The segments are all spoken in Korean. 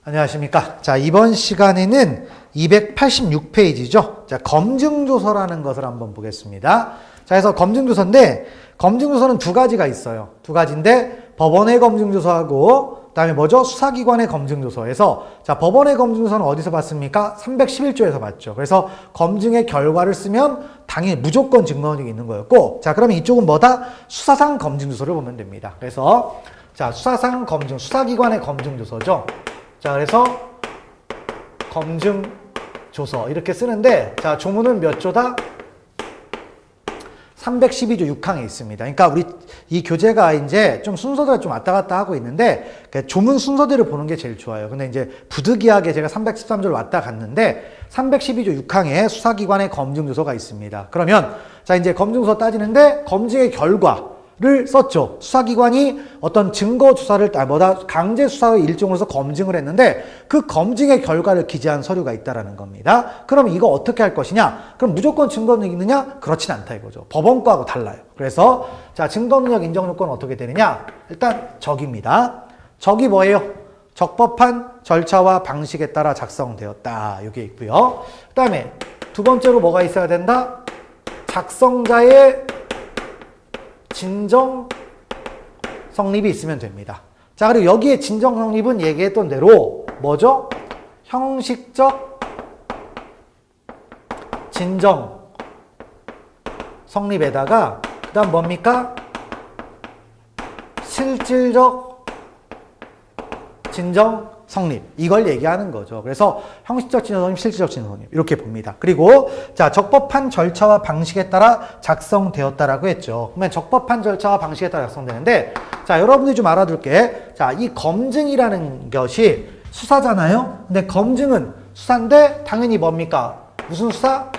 안녕하십니까. 자, 이번 시간에는 286페이지죠. 자, 검증조서라는 것을 한번 보겠습니다. 자, 그래서 검증조서인데, 검증조서는 두 가지가 있어요. 두 가지인데, 법원의 검증조서하고, 그 다음에 뭐죠? 수사기관의 검증조서에서, 자, 법원의 검증조서는 어디서 봤습니까? 311조에서 봤죠. 그래서 검증의 결과를 쓰면 당연히 무조건 증거능력이 있는 거였고, 자, 그러면 이쪽은 뭐다? 수사상 검증조서를 보면 됩니다. 그래서, 자, 수사상 검증, 수사기관의 검증조서죠. 자, 그래서 검증조서 이렇게 쓰는데, 자, 조문은 몇 조다? 312조 6항에 있습니다. 그러니까 우리 이 교재가 이제 좀 순서대로 좀 왔다 갔다 하고 있는데, 조문 순서대로 보는 게 제일 좋아요. 근데 이제 부득이하게 제가 313조를 왔다 갔는데, 312조 6항에 수사기관의 검증조서가 있습니다. 그러면, 자, 이제 검증조서 따지는데, 검증의 결과를 썼죠. 수사기관이 어떤 증거 조사를, 강제 수사의 일종으로서 검증을 했는데 그 검증의 결과를 기재한 서류가 있다라는 겁니다. 그럼 이거 어떻게 할 것이냐? 그럼 무조건 증거능력이 있느냐? 그렇진 않다 이거죠. 법원과하고 달라요. 그래서 자, 증거능력 인정 요건은 어떻게 되느냐? 일단 적입니다. 적이 뭐예요? 적법한 절차와 방식에 따라 작성되었다. 이게 있고요. 그 다음에 두 번째로 뭐가 있어야 된다? 작성자의 진정 성립이 있으면 됩니다. 자, 그리고 여기에 진정 성립은 얘기했던 대로 뭐죠? 형식적 진정 성립에다가 그 다음 뭡니까? 실질적 진정 성립. 이걸 얘기하는 거죠. 그래서 형식적 진정 성립, 실질적 진정 성립. 이렇게 봅니다. 그리고 자, 적법한 절차와 방식에 따라 작성되었다라고 했죠. 그러면 적법한 절차와 방식에 따라 작성되는데, 자, 여러분들이 좀 알아둘게. 자, 이 검증이라는 것이 수사잖아요. 근데 검증은 수사인데 당연히 뭡니까? 무슨 수사?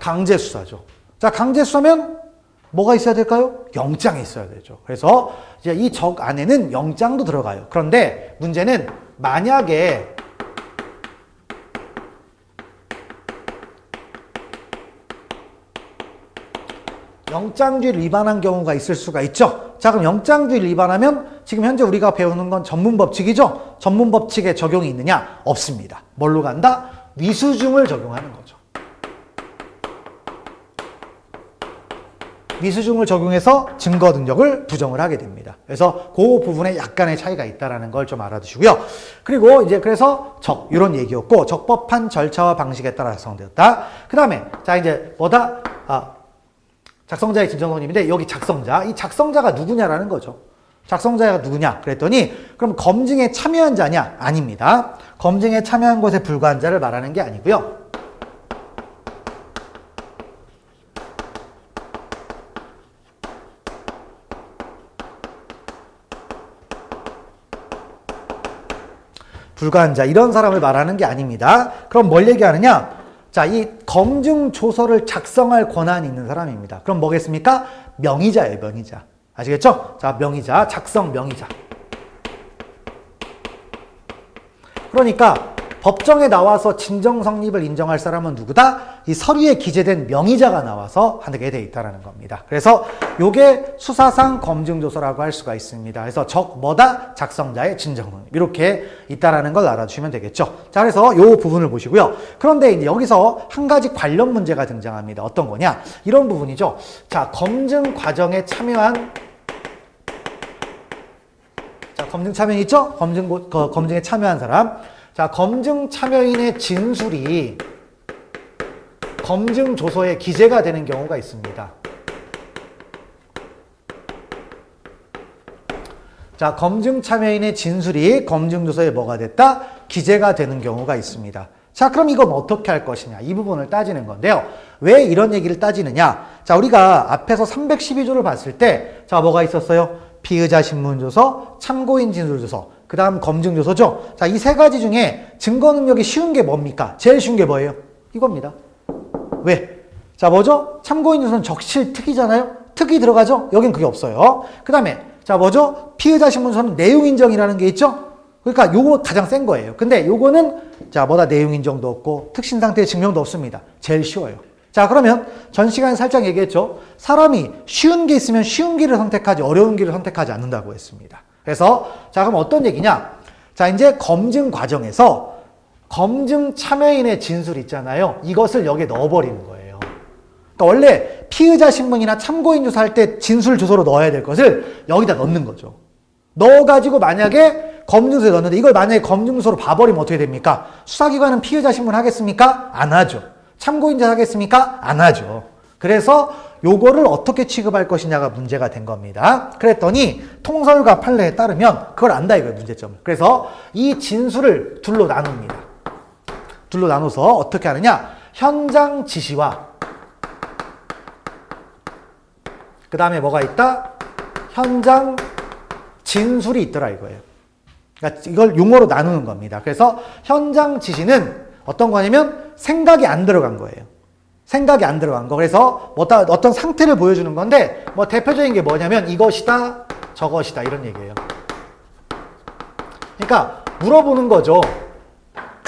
강제 수사죠. 자, 강제 수사면 뭐가 있어야 될까요? 영장이 있어야 되죠. 그래서 이제 이 적 안에는 영장도 들어가요. 그런데 문제는 만약에 영장주의를 위반한 경우가 있을 수가 있죠. 자, 그럼 영장주의를 위반하면 지금 현재 우리가 배우는 건 전문법칙이죠. 전문법칙에 적용이 있느냐? 없습니다. 뭘로 간다? 미수중을 적용하는 거죠. 미수중을 적용해서 증거 능력을 부정을 하게 됩니다. 그래서 그 부분에 약간의 차이가 있다는 걸 좀 알아두시고요. 그리고 이제 그래서 이런 얘기였고, 적법한 절차와 방식에 따라 작성되었다. 그 다음에, 자, 이제 뭐다? 작성자의 진정성립인데, 여기 작성자. 이 작성자가 누구냐라는 거죠. 작성자가 누구냐? 그랬더니, 그럼 검증에 참여한 자냐? 아닙니다. 검증에 참여한 것에 불과한 자를 말하는 게 아니고요. 불가한 자, 이런 사람을 말하는 게 아닙니다. 그럼 뭘 얘기하느냐? 자, 이 검증 조서를 작성할 권한이 있는 사람입니다. 그럼 뭐겠습니까? 명의자예요, 명의자. 아시겠죠? 자, 명의자, 작성 명의자. 그러니까 법정에 나와서 진정 성립을 인정할 사람은 누구다? 이 서류에 기재된 명의자가 나와서 하게 돼 있다는 겁니다. 그래서 요게 수사상 검증조서라고 할 수가 있습니다. 그래서 뭐다? 작성자의 진정 성립. 이렇게 있다는 걸 알아주시면 되겠죠. 자, 그래서 요 부분을 보시고요. 그런데 이제 여기서 한 가지 관련 문제가 등장합니다. 어떤 거냐? 이런 부분이죠. 자, 검증 과정에 참여한, 자, 검증 참여인 있죠? 검증에 참여한 사람. 자, 검증 참여인의 진술이 검증 조서에 기재가 되는 경우가 있습니다. 자, 검증 참여인의 진술이 검증 조서에 뭐가 됐다? 기재가 되는 경우가 있습니다. 자, 그럼 이건 어떻게 할 것이냐? 이 부분을 따지는 건데요. 왜 이런 얘기를 따지느냐? 자, 우리가 앞에서 312조를 봤을 때, 자, 뭐가 있었어요? 피의자 신문조서, 참고인 진술조서, 그 다음 검증조서죠. 자, 이 세 가지 중에 증거 능력이 쉬운 게 뭡니까? 제일 쉬운 게 뭐예요? 이겁니다. 왜? 자, 뭐죠? 참고인 조서는 적실 특이잖아요? 특이 들어가죠? 여긴 그게 없어요. 그 다음에, 자, 뭐죠? 피의자 신문서는 내용 인정이라는 게 있죠? 그러니까 요거 가장 센 거예요. 근데 요거는, 자, 뭐다? 내용 인정도 없고, 특신 상태의 증명도 없습니다. 제일 쉬워요. 자, 그러면 전 시간에 살짝 얘기했죠. 사람이 쉬운 게 있으면 쉬운 길을 선택하지 어려운 길을 선택하지 않는다고 했습니다. 그래서 자, 그럼 어떤 얘기냐? 자, 이제 검증 과정에서 검증 참여인의 진술 있잖아요. 이것을 여기에 넣어버리는 거예요. 그러니까 원래 피의자 신문이나 참고인 조사할 때 진술 주소로 넣어야 될 것을 여기다 넣는 거죠. 넣어가지고 만약에 검증서에 넣었는데 이걸 만약에 검증서로 봐버리면 어떻게 됩니까? 수사기관은 피의자 신문 하겠습니까? 안 하죠. 참고인자 하겠습니까? 안 하죠. 그래서 요거를 어떻게 취급할 것이냐가 문제가 된 겁니다. 그랬더니 통설과 판례에 따르면 그걸 안다 이거예요, 문제점을. 그래서 이 진술을 둘로 나눕니다. 둘로 나눠서 어떻게 하느냐? 현장 지시와 그 다음에 뭐가 있다? 현장 진술이 있더라 이거예요. 그러니까 이걸 용어로 나누는 겁니다. 그래서 현장 지시는 어떤 거냐면 생각이 안 들어간 거예요. 생각이 안 들어간 거. 그래서 어떤 상태를 보여주는 건데 뭐 대표적인 게 뭐냐면 이것이다, 저것이다 이런 얘기예요. 그러니까 물어보는 거죠.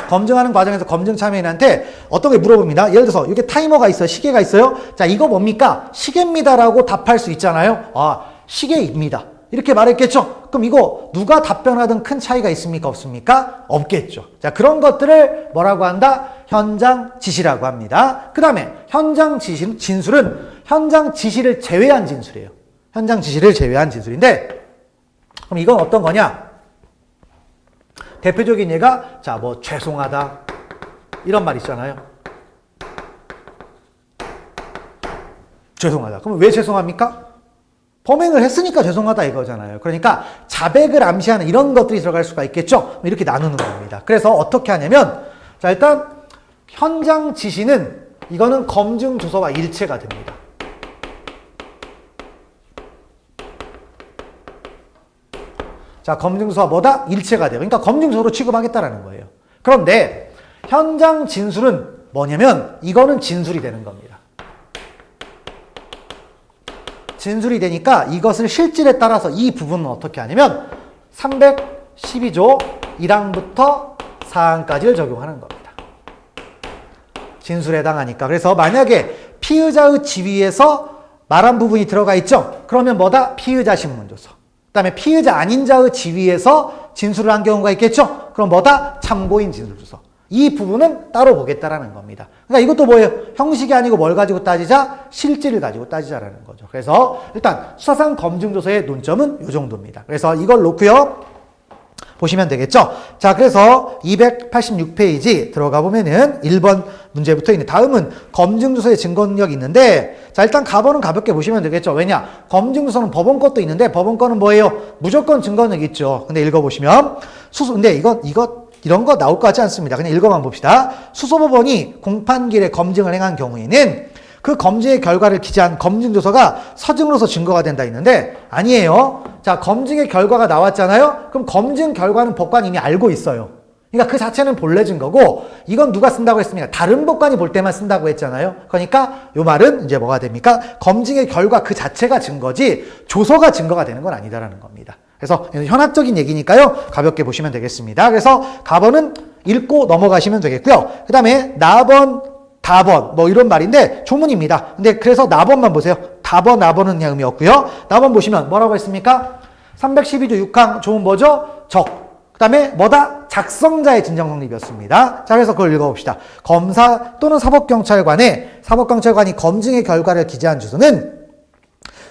검증하는 과정에서 검증 참여인한테 어떤 게 물어봅니다. 예를 들어서 이렇게 타이머가 있어요. 시계가 있어요. 자, 이거 뭡니까? 시계입니다라고 답할 수 있잖아요. 아, 시계입니다. 이렇게 말했겠죠? 그럼 이거 누가 답변하든 큰 차이가 있습니까? 없습니까? 없겠죠. 자, 그런 것들을 뭐라고 한다? 현장 지시라고 합니다. 그 다음에 현장 지시, 진술은 현장 지시를 제외한 진술이에요. 현장 지시를 제외한 진술인데, 그럼 이건 어떤 거냐? 대표적인 예가, 자, 뭐, 죄송하다. 이런 말 있잖아요. 죄송하다. 그럼 왜 죄송합니까? 범행을 했으니까 죄송하다 이거잖아요. 그러니까 자백을 암시하는 이런 것들이 들어갈 수가 있겠죠? 이렇게 나누는 겁니다. 그래서 어떻게 하냐면, 자, 일단 현장 지시는 이거는 검증 주소와 일체가 됩니다. 자, 검증 주소와 뭐다? 일체가 돼요. 그러니까 검증 주소로 취급하겠다라는 거예요. 그런데 현장 진술은 뭐냐면 이거는 진술이 되는 겁니다. 진술이 되니까 이것을 실질에 따라서 이 부분은 어떻게 하냐면 312조 1항부터 4항까지를 적용하는 겁니다. 진술에 해당하니까. 그래서 만약에 피의자의 지위에서 말한 부분이 들어가 있죠? 그러면 뭐다? 피의자 신문조서. 그 다음에 피의자 아닌 자의 지위에서 진술을 한 경우가 있겠죠? 그럼 뭐다? 참고인 진술주소. 이 부분은 따로 보겠다라는 겁니다. 그러니까 이것도 뭐예요? 형식이 아니고 뭘 가지고 따지자? 실질을 가지고 따지자라는 거죠. 그래서 일단 수사상 검증조서의 논점은 이 정도입니다. 그래서 이걸 놓고요. 보시면 되겠죠? 자, 그래서 286페이지 들어가 보면은 1번 문제부터 있는 다음은 검증주소의 증거 능력이 있는데, 자, 일단 가번은 가볍게 보시면 되겠죠? 왜냐? 검증주소는 법원 것도 있는데 법원 거는 뭐예요? 무조건 증거 능력이 있죠. 근데 읽어보시면 근데 이런 거 나올 것 같지 않습니다. 그냥 읽어만 봅시다. 수소법원이 공판기일에 검증을 행한 경우에는 그 검증의 결과를 기재한 검증조서가 서증으로서 증거가 된다 했는데 아니에요. 자, 검증의 결과가 나왔잖아요. 그럼 검증 결과는 법관이 이미 알고 있어요. 그러니까 그 자체는 본래 증거고 이건 누가 쓴다고 했습니까? 다른 법관이 볼 때만 쓴다고 했잖아요. 그러니까 요 말은 이제 뭐가 됩니까? 검증의 결과 그 자체가 증거지 조서가 증거가 되는 건 아니다라는 겁니다. 그래서 현학적인 얘기니까요. 가볍게 보시면 되겠습니다. 그래서 가번은 읽고 넘어가시면 되겠고요. 그 다음에 나번, 다번 뭐 이런 말인데 조문입니다. 근데 그래서 나번만 보세요. 다번, 나번은 그냥 의미 없고요. 나번 보시면 뭐라고 했습니까? 312조 6항 조문 뭐죠? 적. 그 다음에 뭐다? 작성자의 진정 성립이었습니다. 자, 그래서 그걸 읽어봅시다. 검사 또는 사법경찰관이 검증의 결과를 기재한 주소는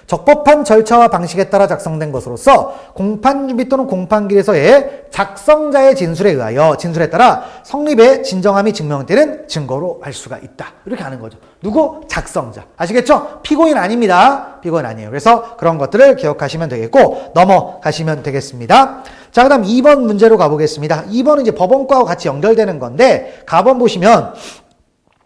적법한 절차와 방식에 따라 작성된 것으로서 공판준비 또는 공판기일에서의 작성자의 진술에 의하여 진술에 따라 성립의 진정함이 증명되는 증거로 할 수가 있다. 이렇게 하는 거죠. 누구? 작성자. 아시겠죠? 피고인 아닙니다. 피고인 아니에요. 그래서 그런 것들을 기억하시면 되겠고 넘어가시면 되겠습니다. 자, 그 다음 2번 문제로 가보겠습니다. 2번은 이제 법원과와 같이 연결되는 건데 가번 보시면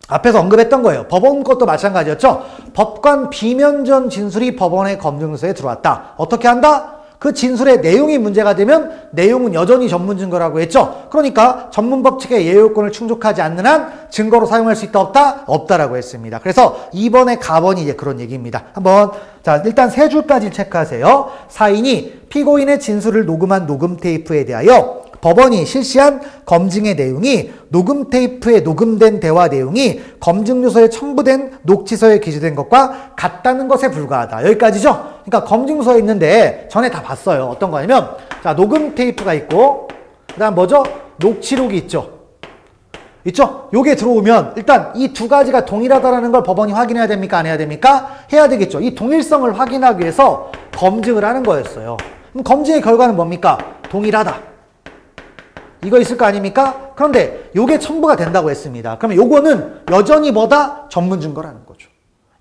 앞에서 언급했던 거예요. 법원 것도 마찬가지였죠. 법관 비면전 진술이 법원의 검증서에 들어왔다. 어떻게 한다? 그 진술의 내용이 문제가 되면 내용은 여전히 전문 증거라고 했죠. 그러니까 전문법 측의 예외요건을 충족하지 않는 한 증거로 사용할 수 있다 없다? 없다라고 했습니다. 그래서 2번의 가번이 이제 그런 얘기입니다. 한번 자, 일단 세 줄까지 체크하세요. 사인이 피고인의 진술을 녹음한 녹음 테이프에 대하여 법원이 실시한 검증의 내용이 녹음 테이프에 녹음된 대화 내용이 검증 요소에 첨부된 녹취서에 기재된 것과 같다는 것에 불과하다. 여기까지죠? 그러니까 검증 요소에 있는데 전에 다 봤어요. 어떤 거냐면 자, 녹음 테이프가 있고 그다음 뭐죠? 녹취록이 있죠. 있죠? 요게 들어오면 일단 이 두 가지가 동일하다라는 걸 법원이 확인해야 됩니까? 안 해야 됩니까? 해야 되겠죠. 이 동일성을 확인하기 위해서 검증을 하는 거였어요. 그럼 검증의 결과는 뭡니까? 동일하다. 이거 있을 거 아닙니까? 그런데 요게 첨부가 된다고 했습니다. 그러면 요거는 여전히 뭐다? 전문 증거라는 거죠.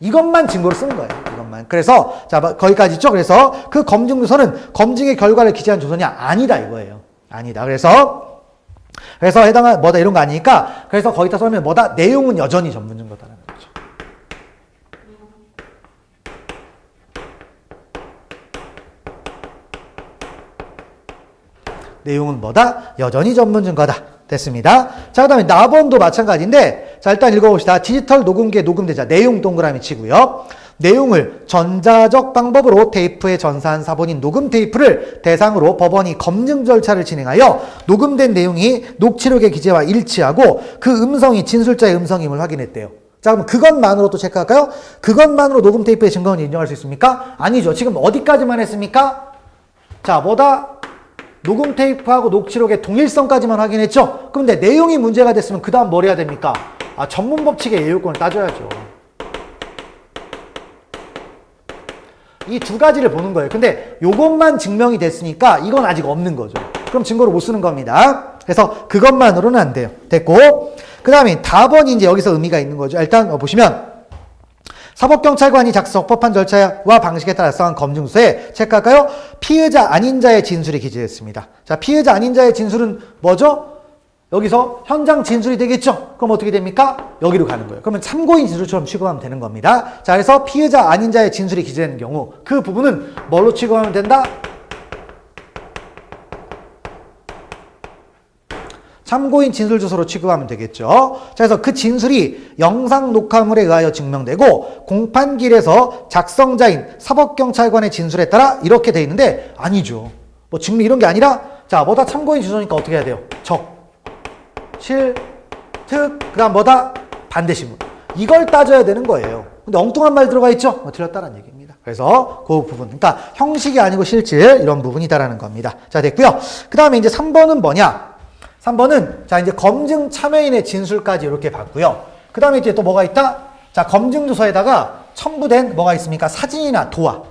이것만 증거로 쓰는 거예요. 이것만. 그래서 자, 거기까지 있죠? 그래서 그 검증 조서는 검증의 결과를 기재한 조서냐? 아니다 이거예요. 아니다. 그래서 해당한 뭐다 이런 거 아니니까 그래서 거기다 써면 뭐다? 내용은 여전히 전문 증거다라는 거죠. 내용은 뭐다? 여전히 전문 증거다. 됐습니다. 자, 그 다음에 나번도 마찬가지인데 자, 일단 읽어봅시다. 디지털 녹음기에 녹음되자 내용 동그라미 치고요. 내용을 전자적 방법으로 테이프에 전사한 사본인 녹음 테이프를 대상으로 법원이 검증 절차를 진행하여 녹음된 내용이 녹취록의 기재와 일치하고 그 음성이 진술자의 음성임을 확인했대요. 자, 그럼 그것만으로 또 체크할까요? 그것만으로 녹음 테이프의 증거는 인정할 수 있습니까? 아니죠. 지금 어디까지만 했습니까? 자, 뭐다? 녹음 테이프하고 녹취록의 동일성까지만 확인했죠? 그런데 내용이 문제가 됐으면 그 다음 뭘 해야 됩니까? 아, 전문 법칙의 예요권을 따져야죠. 이 두 가지를 보는 거예요. 근데 요것만 증명이 됐으니까 이건 아직 없는 거죠. 그럼 증거로 못 쓰는 겁니다. 그래서 그것만으로는 안 돼요. 됐고. 그 다음에 답원이 이제 여기서 의미가 있는 거죠. 일단 보시면 사법경찰관이 적법한 절차와 방식에 따라 작성한 검증서에 체크할까요? 피의자 아닌 자의 진술이 기재됐습니다. 자, 피의자 아닌 자의 진술은 뭐죠? 여기서 현장 진술이 되겠죠? 그럼 어떻게 됩니까? 여기로 가는 거예요. 그러면 참고인 진술처럼 취급하면 되는 겁니다. 자, 그래서 피의자 아닌 자의 진술이 기재되는 경우 그 부분은 뭘로 취급하면 된다? 참고인 진술 주소로 취급하면 되겠죠. 자, 그래서 그 진술이 영상 녹화물에 의하여 증명되고 공판길에서 작성자인 사법경찰관의 진술에 따라 이렇게 돼 있는데 아니죠. 뭐 증명 이런 게 아니라 자, 뭐다 참고인 주소니까 어떻게 해야 돼요? 실, 특, 그 다음 뭐다? 반대신문. 이걸 따져야 되는 거예요. 근데 엉뚱한 말 들어가 있죠? 뭐 틀렸다는 얘기입니다. 그래서 그 부분. 그러니까 형식이 아니고 실질, 이런 부분이다라는 겁니다. 자, 됐고요. 그 다음에 이제 3번은 뭐냐? 3번은 자, 이제 검증 참여인의 진술까지 이렇게 봤고요. 그 다음에 이제 또 뭐가 있다? 자, 검증 주소에다가 첨부된 뭐가 있습니까? 사진이나 도화.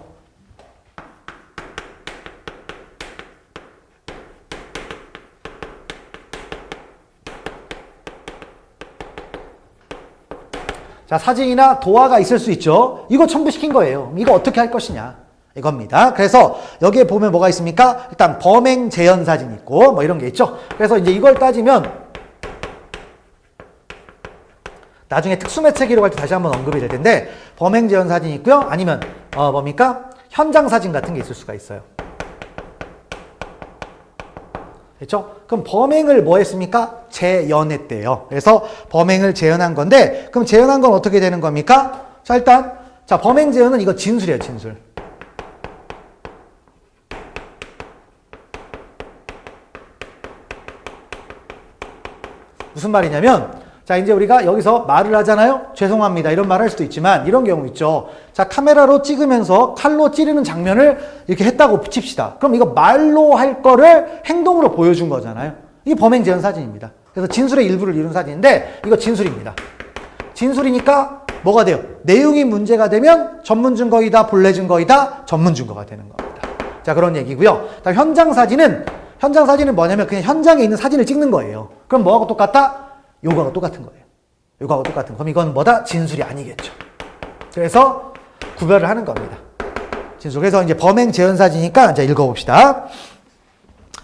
자, 사진이나 도화가 있을 수 있죠. 이거 첨부시킨 거예요. 이거 어떻게 할 것이냐. 이겁니다. 그래서 여기에 보면 뭐가 있습니까? 일단 범행 재현 사진 있고 뭐 이런 게 있죠. 그래서 이제 이걸 따지면 나중에 특수매체 기록할 때 다시 한번 언급이 될 텐데 범행 재현 사진이 있고요. 아니면 뭡니까? 현장 사진 같은 게 있을 수가 있어요. 됐죠? 그럼 범행을 뭐 했습니까? 재현했대요. 그래서 범행을 재현한 건데 그럼 재현한 건 어떻게 되는 겁니까? 자, 일단 자, 범행 재현은 이거 진술이에요. 진술. 무슨 말이냐면 자, 이제 우리가 여기서 말을 하잖아요. 죄송합니다. 이런 말 할 수도 있지만 이런 경우 있죠. 자, 카메라로 찍으면서 칼로 찌르는 장면을 이렇게 했다고 칩시다. 그럼 이거 말로 할 거를 행동으로 보여준 거잖아요. 이게 범행 재현 사진입니다. 그래서 진술의 일부를 이룬 사진인데 이거 진술입니다. 진술이니까 뭐가 돼요? 내용이 문제가 되면 전문 증거이다, 본래 증거이다, 전문 증거가 되는 겁니다. 자, 그런 얘기고요. 다음 현장 사진은 뭐냐면 그냥 현장에 있는 사진을 찍는 거예요. 그럼 뭐하고 똑같다? 요거하고 똑같은 거예요. 요거하고 똑같은 거. 그럼 이건 뭐다? 진술이 아니겠죠. 그래서 구별을 하는 겁니다. 진술. 그래서 이제 범행 재현 사진이니까 이제 읽어봅시다.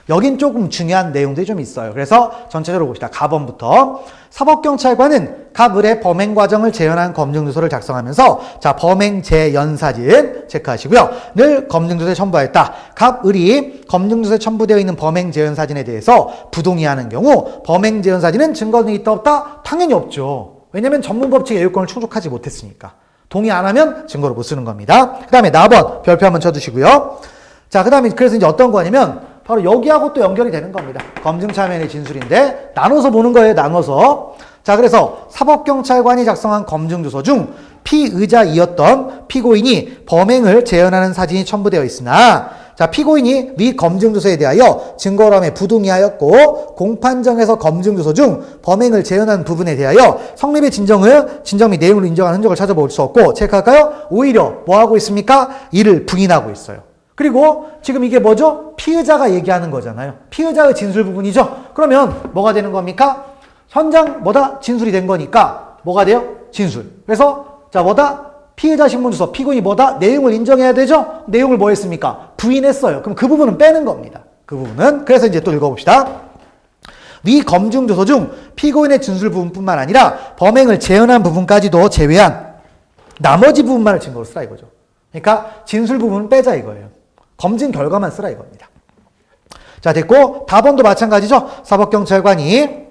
여긴 조금 중요한 내용들이 좀 있어요. 그래서 전체적으로 봅시다. 가번부터. 사법경찰관은 갑 을의 범행 과정을 재현한 검증주소를 작성하면서 자, 범행 재현 사진 체크하시고요. 늘 검증주소에 첨부하였다. 갑 을이 검증주소에 첨부되어 있는 범행 재현 사진에 대해서 부동의하는 경우 범행 재현 사진은 증거는 있다 없다? 당연히 없죠. 왜냐면 전문법칙의 예요권을 충족하지 못했으니까. 동의 안 하면 증거로 못 쓰는 겁니다. 그 다음에 나번 별표 한번 쳐두시고요. 자, 그 다음에 그래서 이제 어떤 거냐면 바로 여기하고 또 연결이 되는 겁니다. 검증 참여인의 진술인데 나눠서 보는 거예요. 나눠서. 자, 그래서 사법경찰관이 작성한 검증조서 중 피의자이었던 피고인이 범행을 재현하는 사진이 첨부되어 있으나, 자, 피고인이 위 검증조서에 대하여 증거람에 부동의하였고 공판정에서 검증조서 중 범행을 재현한 부분에 대하여 성립의 진정 및 내용을 인정한 흔적을 찾아볼 수 없고, 체크할까요? 오히려 뭐 하고 있습니까? 이를 부인하고 있어요. 그리고 지금 이게 뭐죠? 피의자가 얘기하는 거잖아요. 피의자의 진술 부분이죠. 그러면 뭐가 되는 겁니까? 현장 뭐다? 진술이 된 거니까 뭐가 돼요? 진술. 그래서 자, 뭐다? 피의자 신문조서, 피고인이 뭐다? 내용을 인정해야 되죠? 내용을 뭐 했습니까? 부인했어요. 그럼 그 부분은 빼는 겁니다. 그 부분은. 그래서 이제 또 읽어봅시다. 위 검증조서 중 피고인의 진술 부분뿐만 아니라 범행을 재현한 부분까지도 제외한 나머지 부분만을 증거로 쓰라 이거죠. 그러니까 진술 부분은 빼자 이거예요. 검증 결과만 쓰라 이겁니다. 자, 됐고, 답원도 마찬가지죠. 사법경찰관이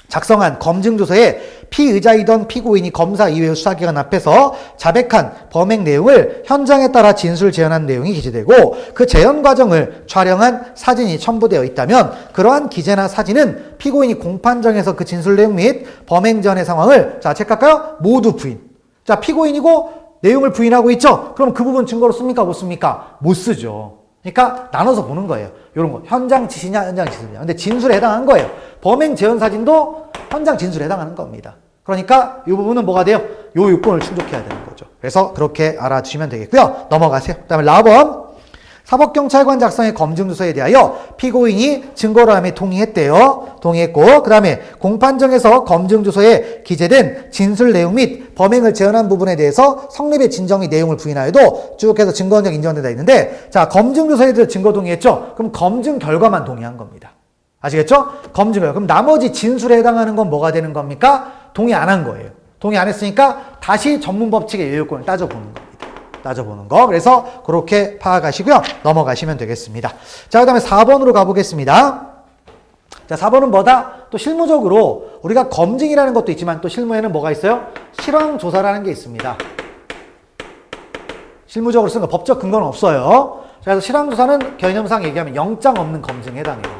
작성한 검증조서에 피의자이던 피고인이 검사 이외의 수사기관 앞에서 자백한 범행 내용을 현장에 따라 진술 재현한 내용이 기재되고 그 재현 과정을 촬영한 사진이 첨부되어 있다면 그러한 기재나 사진은 피고인이 공판정에서 그 진술 내용 및 범행 전의 상황을, 자, 체크할까요? 모두 부인. 자, 피고인이고 내용을 부인하고 있죠? 그럼 그 부분 증거로 씁니까? 못 씁니까? 못 쓰죠. 그러니까 나눠서 보는 거예요. 이런 거. 현장 지시냐, 현장 진술이냐. 근데 진술에 해당한 거예요. 범행 재현 사진도 현장 진술에 해당하는 겁니다. 그러니까 이 부분은 뭐가 돼요? 요 요건을 충족해야 되는 거죠. 그래서 그렇게 알아두시면 되겠고요. 넘어가세요. 그 다음에 라번. 사법경찰관 작성의 검증조서에 대하여 피고인이 증거로함에 동의했대요. 동의했고, 그 다음에 공판정에서 검증조서에 기재된 진술 내용 및 범행을 재현한 부분에 대해서 성립의 진정이 내용을 부인하여도 쭉 해서 증거원적 인정된다 있는데, 자, 검증조서에 대해서 증거 동의했죠? 그럼 검증 결과만 동의한 겁니다. 아시겠죠? 검증 결과. 그럼 나머지 진술에 해당하는 건 뭐가 되는 겁니까? 동의 안 한 거예요. 동의 안 했으니까 다시 전문법칙의 예요건을 따져보는 겁니다. 따져보는 거. 그래서 그렇게 파악하시고요. 넘어가시면 되겠습니다. 자, 그 다음에 4번으로 가보겠습니다. 자, 4번은 뭐다? 또 실무적으로 우리가 검증이라는 것도 있지만 또 실무에는 뭐가 있어요? 실황조사라는 게 있습니다. 실무적으로 쓰는 거 법적 근거는 없어요. 그래서 실황조사는 개념상 얘기하면 영장 없는 검증에 해당해요.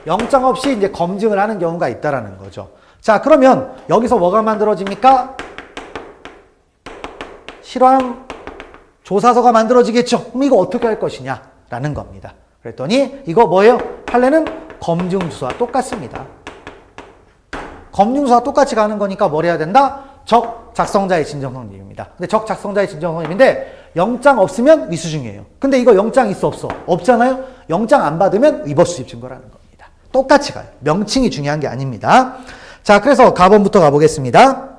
영장 없이 이제 검증을 하는 경우가 있다라는 거죠. 자, 그러면 여기서 뭐가 만들어집니까? 실황 조사서가 만들어지겠죠. 그럼 이거 어떻게 할 것이냐? 라는 겁니다. 그랬더니 이거 뭐예요? 판례는 검증조사와 똑같습니다. 검증조사와 똑같이 가는 거니까 뭘 해야 된다? 작성자의 진정성립입니다. 근데 작성자의 진정성립인데 영장 없으면 미수증이에요. 근데 이거 영장 있어 없어? 없잖아요? 영장 안 받으면 위법수집 증거라는 겁니다. 똑같이 가요. 명칭이 중요한 게 아닙니다. 자, 그래서 가번부터 가보겠습니다.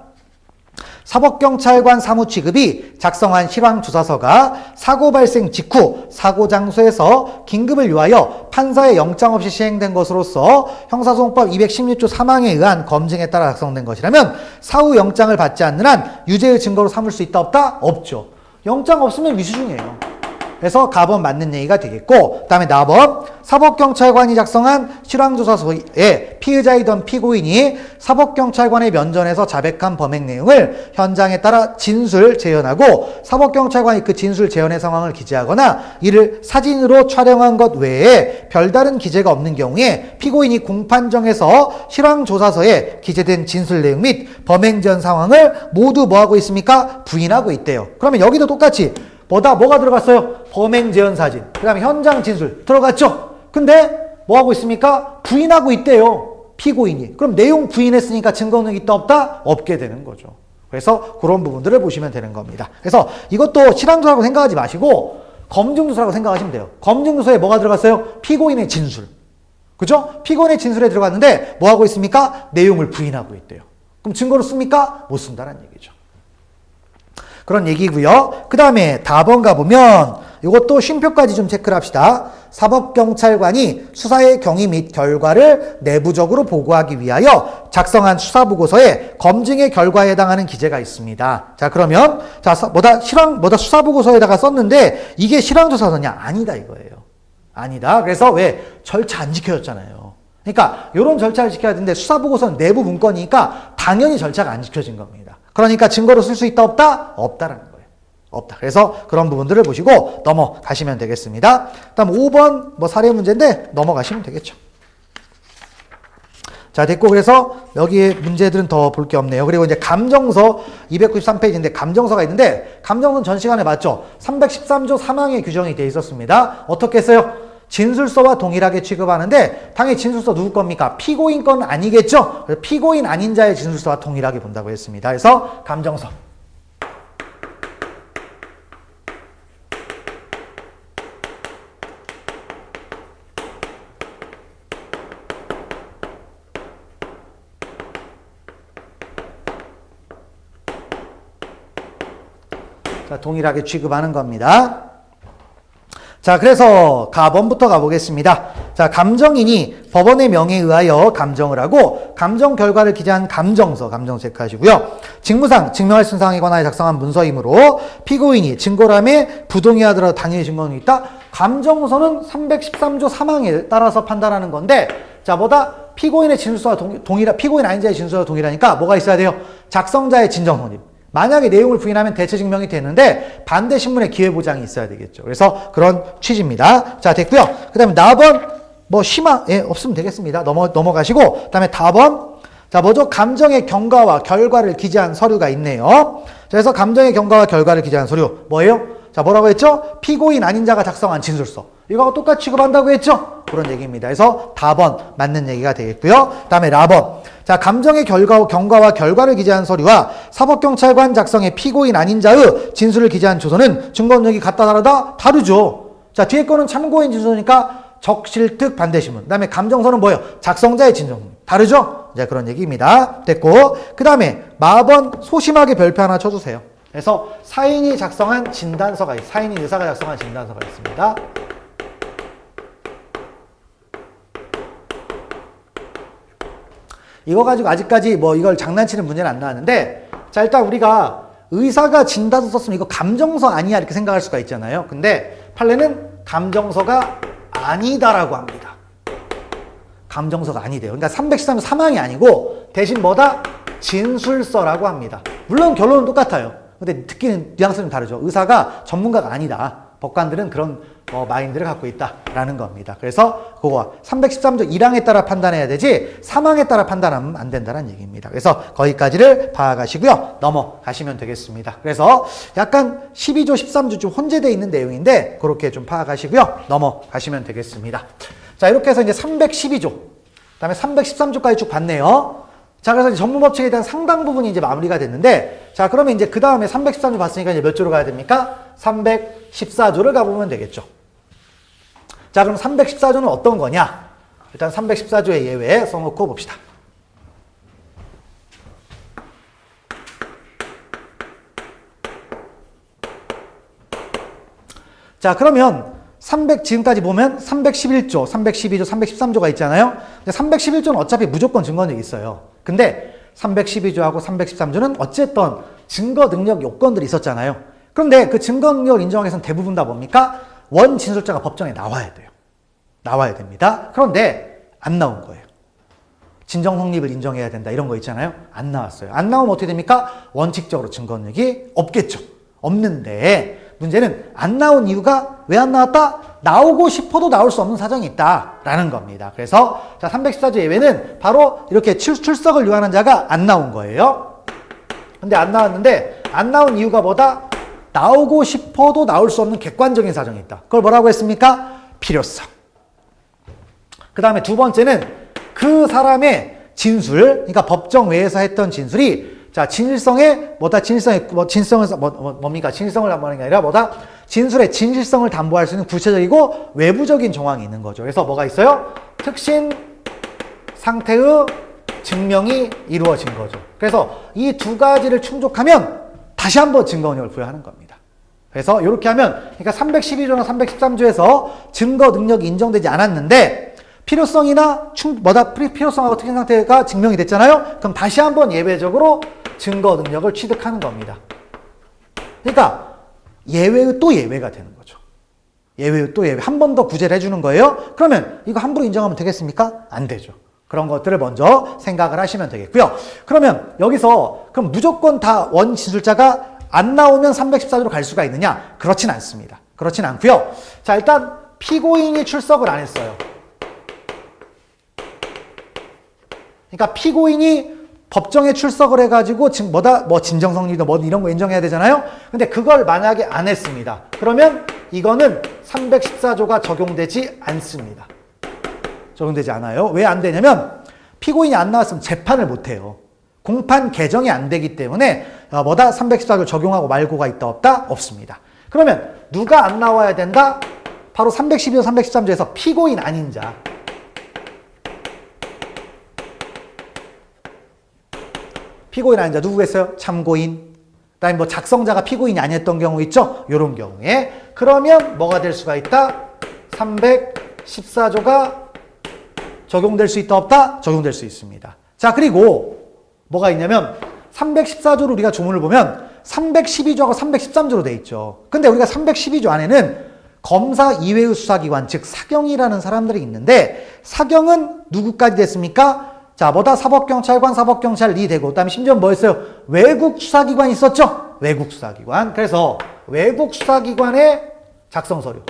사법경찰관 사무취급이 작성한 실황조사서가 사고 발생 직후 사고 장소에서 긴급을 요하여 판사의 영장 없이 시행된 것으로서 형사소송법 216조 3항에 의한 검증에 따라 작성된 것이라면 사후 영장을 받지 않는 한 유죄의 증거로 삼을 수 있다 없다? 없죠. 영장 없으면 미수중이에요. 그래서 가번 맞는 얘기가 되겠고, 그 다음에 나번. 사법경찰관이 작성한 실황조사서에 피의자이던 피고인이 사법경찰관의 면전에서 자백한 범행 내용을 현장에 따라 진술 재현하고 사법경찰관이 그 진술 재현의 상황을 기재하거나 이를 사진으로 촬영한 것 외에 별다른 기재가 없는 경우에 피고인이 공판정에서 실황조사서에 기재된 진술 내용 및 범행 전 상황을 모두 뭐하고 있습니까? 부인하고 있대요. 그러면 여기도 똑같이 뭐가 들어갔어요? 범행 재현 사진. 그 다음에 현장 진술 들어갔죠? 근데 뭐하고 있습니까? 부인하고 있대요. 피고인이. 그럼 내용 부인했으니까 증거는 있다 없다? 없게 되는 거죠. 그래서 그런 부분들을 보시면 되는 겁니다. 그래서 이것도 실황조사라고 생각하지 마시고 검증조사라고 생각하시면 돼요. 검증조사에 뭐가 들어갔어요? 피고인의 진술. 그죠? 피고인의 진술에 들어갔는데 뭐하고 있습니까? 내용을 부인하고 있대요. 그럼 증거로 씁니까? 못 쓴다는 얘기죠. 그런 얘기고요. 그 다음에 답번 가보면 이것도 쉼표까지 좀 체크를 합시다. 사법경찰관이 수사의 경위 및 결과를 내부적으로 보고하기 위하여 작성한 수사보고서에 검증의 결과에 해당하는 기재가 있습니다. 자, 그러면 수사보고서에다가 썼는데 이게 실황조사서냐? 아니다 이거예요. 아니다. 그래서 왜? 절차 안 지켜졌잖아요. 그러니까 이런 절차를 지켜야 되는데 수사보고서는 내부 문건이니까 당연히 절차가 안 지켜진 겁니다. 그러니까 증거로 쓸 수 있다 없다? 없다라는 거예요. 없다. 그래서 그런 부분들을 보시고 넘어가시면 되겠습니다. 다음 5번 뭐 사례 문제인데 넘어가시면 되겠죠. 자, 됐고, 그래서 여기에 문제들은 더 볼 게 없네요. 그리고 이제 감정서 293페이지인데 감정서가 있는데, 감정서는 전 시간에 봤죠? 313조 3항에 규정이 되어 있었습니다. 어떻게 했어요? 진술서와 동일하게 취급하는데, 당연히 진술서 누구 겁니까? 피고인 건 아니겠죠? 그래서 피고인 아닌 자의 진술서와 동일하게 본다고 했습니다. 그래서 감정서. 자, 동일하게 취급하는 겁니다. 자, 그래서 가번부터 가보겠습니다. 자, 감정인이 법원의 명에 의하여 감정을 하고 감정 결과를 기재한 감정서 체크하시고요. 직무상 증명할 수 있는 사항에 관하여 작성한 문서이므로 피고인이 증거람에 부동의 하더라도 당연히 증거는 있다. 감정서는 313조 3항에 따라서 판단하는 건데, 자, 뭐다? 피고인의 진술서와 피고인 아닌 자의 진술서와 동일하니까 뭐가 있어야 돼요? 작성자의 진정성립. 만약에 내용을 부인하면 대체 증명이 되는데 반대 신문의 기회 보장이 있어야 되겠죠. 그래서 그런 취지입니다. 자, 됐고요. 그다음에 나번 뭐 심화 없으면 되겠습니다. 넘어가시고 그다음에 다번 자, 뭐죠? 감정의 경과와 결과를 기재한 서류가 있네요. 그래서 감정의 경과와 결과를 기재한 서류 뭐예요? 자, 뭐라고 했죠? 피고인 아닌 자가 작성한 진술서. 이거하고 똑같이 취급한다고 했죠? 그런 얘기입니다. 그래서 다번 맞는 얘기가 되겠고요. 그다음에 라번. 자, 감정의 경과와 결과를 기재한 서류와 사법경찰관 작성의 피고인 아닌 자의 진술을 기재한 조서는 증거 능력이 같다 다르다? 다르죠. 자, 뒤에 거는 참고인 진술이니까 적실특 반대신문. 그다음에 감정서는 뭐예요? 작성자의 진정. 다르죠? 이제 그런 얘기입니다. 됐고, 그 다음에 마번 소심하게 별표 하나 쳐주세요. 그래서 사인이 작성한 진단서가 있습니다. 사인인 의사가 작성한 진단서가 있습니다. 이거 가지고 아직까지 뭐 이걸 장난치는 문제는 안 나왔는데, 자, 일단 우리가 의사가 진단서 썼으면 이거 감정서 아니야 이렇게 생각할 수가 있잖아요. 근데 판례는 감정서가 아니다라고 합니다. 감정서가 아니대요. 그러니까 313은 사망이 아니고 대신 뭐다? 진술서라고 합니다. 물론 결론은 똑같아요. 근데 듣기는 뉘앙스는 다르죠. 의사가 전문가가 아니다. 법관들은 그런 마인드를 갖고 있다라는 겁니다. 그래서 그거 313조 1항에 따라 판단해야 되지 사망에 따라 판단하면 안 된다는 얘기입니다. 그래서 거기까지를 파악하시고요. 넘어가시면 되겠습니다. 그래서 약간 12조, 13조 좀 혼재되어 있는 내용인데 그렇게 좀 파악하시고요. 넘어가시면 되겠습니다. 자, 이렇게 해서 이제 312조, 그다음에 313조까지 쭉 봤네요. 자, 그래서 이제 전문법칙에 대한 상당 부분이 이제 마무리가 됐는데, 자, 그러면 이제 그 다음에 313조 봤으니까 이제 몇 조로 가야 됩니까? 314조를 가보면 되겠죠. 자, 그럼 314조는 어떤 거냐? 일단 314조의 예외 써놓고 봅시다. 자, 그러면 지금까지 보면 311조, 312조, 313조가 있잖아요. 근데 311조는 어차피 무조건 증거능력이 있어요. 근데 312조하고 313조는 어쨌든 증거 능력 요건들이 있었잖아요. 그런데 그 증거 능력을 인정하기 위해서는 대부분 다 뭡니까? 원 진술자가 법정에 나와야 돼요. 나와야 됩니다. 그런데 안 나온 거예요. 진정 성립을 인정해야 된다 이런 거 있잖아요. 안 나왔어요. 안 나오면 어떻게 됩니까? 원칙적으로 증거 능력이 없겠죠. 없는데 문제는 안 나온 이유가 왜 안 나왔다? 나오고 싶어도 나올 수 없는 사정이 있다라는 겁니다. 그래서 자, 314조 예외는 바로 이렇게 출석을 요하는 자가 안 나온 거예요. 근데 안 나왔는데 안 나온 이유가 뭐다? 나오고 싶어도 나올 수 없는 객관적인 사정이 있다. 그걸 뭐라고 했습니까? 필요성. 그 다음에 두 번째는 그 사람의 진술, 그러니까 법정 외에서 했던 진술이 자, 진실성에 뭐다? 진실성을 뭡니까? 진실성을 담보하는 게 아니라 뭐다? 진술의 진실성을 담보할 수 있는 구체적이고 외부적인 정황이 있는 거죠. 그래서 뭐가 있어요? 특신 상태의 증명이 이루어진 거죠. 그래서 이 두 가지를 충족하면 다시 한번 증거 능력을 부여하는 겁니다. 그래서 이렇게 하면 그러니까 312조나 313조에서 증거 능력이 인정되지 않았는데 필요성이나 필요성하고 특신 상태가 증명이 됐잖아요. 그럼 다시 한번 예외적으로 증거 능력을 취득하는 겁니다. 그러니까 예외의 또 예외가 되는 거죠. 예외의 또 예외. 한 번 더 구제를 해주는 거예요. 그러면 이거 함부로 인정하면 되겠습니까? 안 되죠. 그런 것들을 먼저 생각을 하시면 되겠고요. 그러면 여기서 그럼 무조건 다 원 진술자가 안 나오면 314조로 갈 수가 있느냐? 그렇진 않습니다. 그렇진 않고요. 자, 일단 피고인이 출석을 안 했어요. 그러니까 피고인이 법정에 출석을 해가지고 지금 뭐 진정성립도 뭐 이런 거 인정해야 되잖아요. 근데 그걸 만약에 안 했습니다. 그러면 이거는 314조가 적용되지 않습니다. 적용되지 않아요. 왜 안 되냐면 피고인이 안 나왔으면 재판을 못 해요. 공판 개정이 안 되기 때문에 314조 적용하고 말고가 있다 없다? 없습니다. 그러면 누가 안 나와야 된다? 바로 312조 313조에서 피고인 아닌 자. 피고인 아닌 자 누구겠어요? 참고인. 그다음에 뭐 작성자가 피고인이 아니었던 경우 있죠? 이런 경우에. 그러면 뭐가 될 수가 있다? 314조가 적용될 수 있다 없다? 적용될 수 있습니다. 자, 그리고 뭐가 있냐면 314조로 우리가 조문을 보면 312조하고 313조로 돼 있죠. 근데 우리가 312조 안에는 검사 이외의 수사기관, 즉 사경이라는 사람들이 있는데 사경은 누구까지 됐습니까? 자, 사법경찰관, 사법경찰이 되고 그다음에 심지어 뭐였어요? 외국 수사기관이 있었죠? 외국 수사기관. 그래서 외국 수사기관의 작성 서류.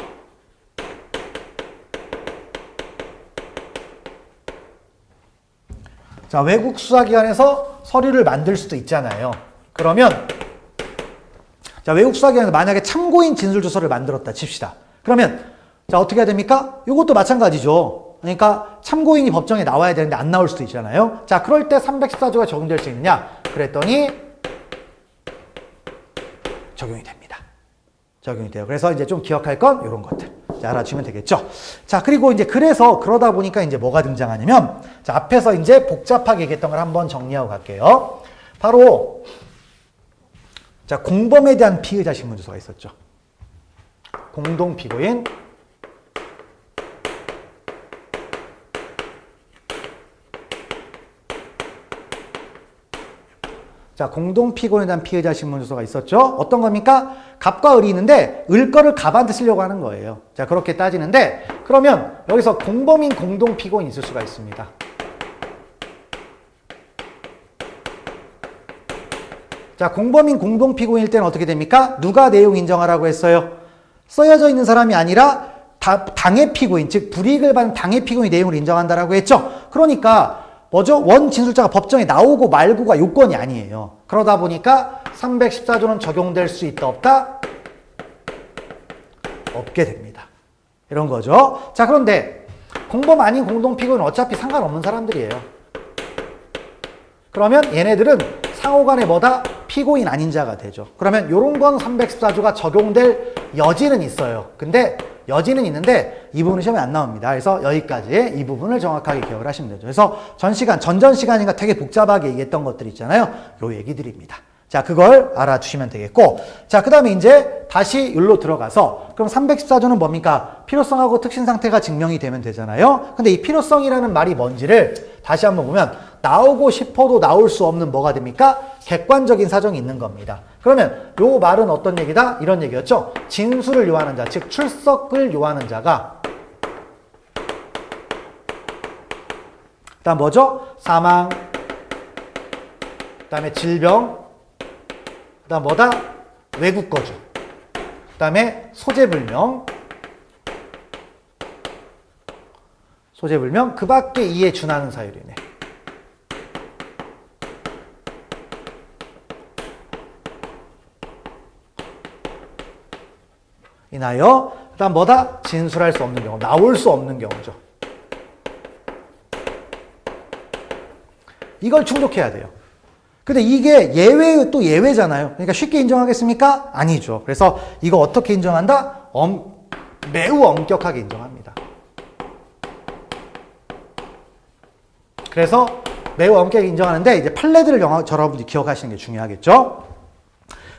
자, 외국 수사기관에서 서류를 만들 수도 있잖아요. 그러면 자, 외국 수사기관에서 만약에 참고인 진술조서를 만들었다 칩시다. 그러면 자, 어떻게 해야 됩니까? 이것도 마찬가지죠. 그러니까 참고인이 법정에 나와야 되는데 안 나올 수도 있잖아요. 자, 그럴 때 314조가 적용될 수 있느냐? 그랬더니 적용이 됩니다. 적용이 돼요. 그래서 이제 좀 기억할 건 이런 것들. 자, 알아주시면 되겠죠. 자, 그리고 이제 그래서 그러다 보니까 이제 뭐가 등장하냐면 자, 앞에서 이제 복잡하게 얘기했던 걸 한번 정리하고 갈게요. 바로 자, 공범에 대한 피의자 신문조서가 있었죠. 공동 피고인. 자, 공동 피고인에 대한 피의자 신문조서가 있었죠. 어떤 겁니까? 갑과 을이 있는데 을 거를 갑한테 쓰려고 하는 거예요. 자, 그렇게 따지는데 그러면 여기서 공범인 공동 피고인이 있을 수가 있습니다. 자, 공범인 공동 피고인일 때는 어떻게 됩니까? 누가 내용 인정하라고 했어요? 써여져 있는 사람이 아니라 당해 피고인, 즉 불이익을 받은 당해 피고인이 내용을 인정한다라고 했죠. 그러니까 뭐죠? 원 진술자가 법정에 나오고 말고가 요건이 아니에요. 그러다 보니까 314조는 적용될 수 있다 없다? 없게 됩니다. 이런 거죠. 자, 그런데 공범 아닌 공동 피고인은 어차피 상관없는 사람들이에요. 그러면 얘네들은 상호간에 피고인 아닌 자가 되죠. 그러면 요런 건 314조가 적용될 여지는 있어요. 근데 여지는 있는데 이 부분은 시험에 안 나옵니다. 그래서 여기까지 이 부분을 정확하게 기억을 하시면 되죠. 그래서 전전 시간인가 되게 복잡하게 얘기했던 것들 있잖아요. 요 얘기들입니다. 자, 그걸 알아두시면 되겠고. 자, 그 다음에 이제 다시 일로 들어가서 그럼 314조는 뭡니까? 필요성하고 특신 상태가 증명이 되면 되잖아요. 근데 이 필요성이라는 말이 뭔지를 다시 한번 보면 나오고 싶어도 나올 수 없는 뭐가 됩니까? 객관적인 사정이 있는 겁니다. 그러면 요 말은 어떤 얘기다? 이런 얘기였죠. 진술을 요하는 자, 즉 출석을 요하는 자가 그다음 뭐죠? 사망, 그다음에 질병, 그다음 외국 거주, 그다음에 소재불명, 그 밖에 이에 준하는 사유이네. 인하여 그다음 진술할 수 없는 경우, 나올 수 없는 경우죠. 이걸 충족해야 돼요. 근데 이게 예외의 또 예외잖아요. 그러니까 쉽게 인정하겠습니까? 아니죠. 그래서 이거 어떻게 인정한다? 매우 엄격하게 인정합니다. 그래서 매우 엄격하게 인정하는데 이제 판례들을 여러분들이 기억하시는 게 중요하겠죠.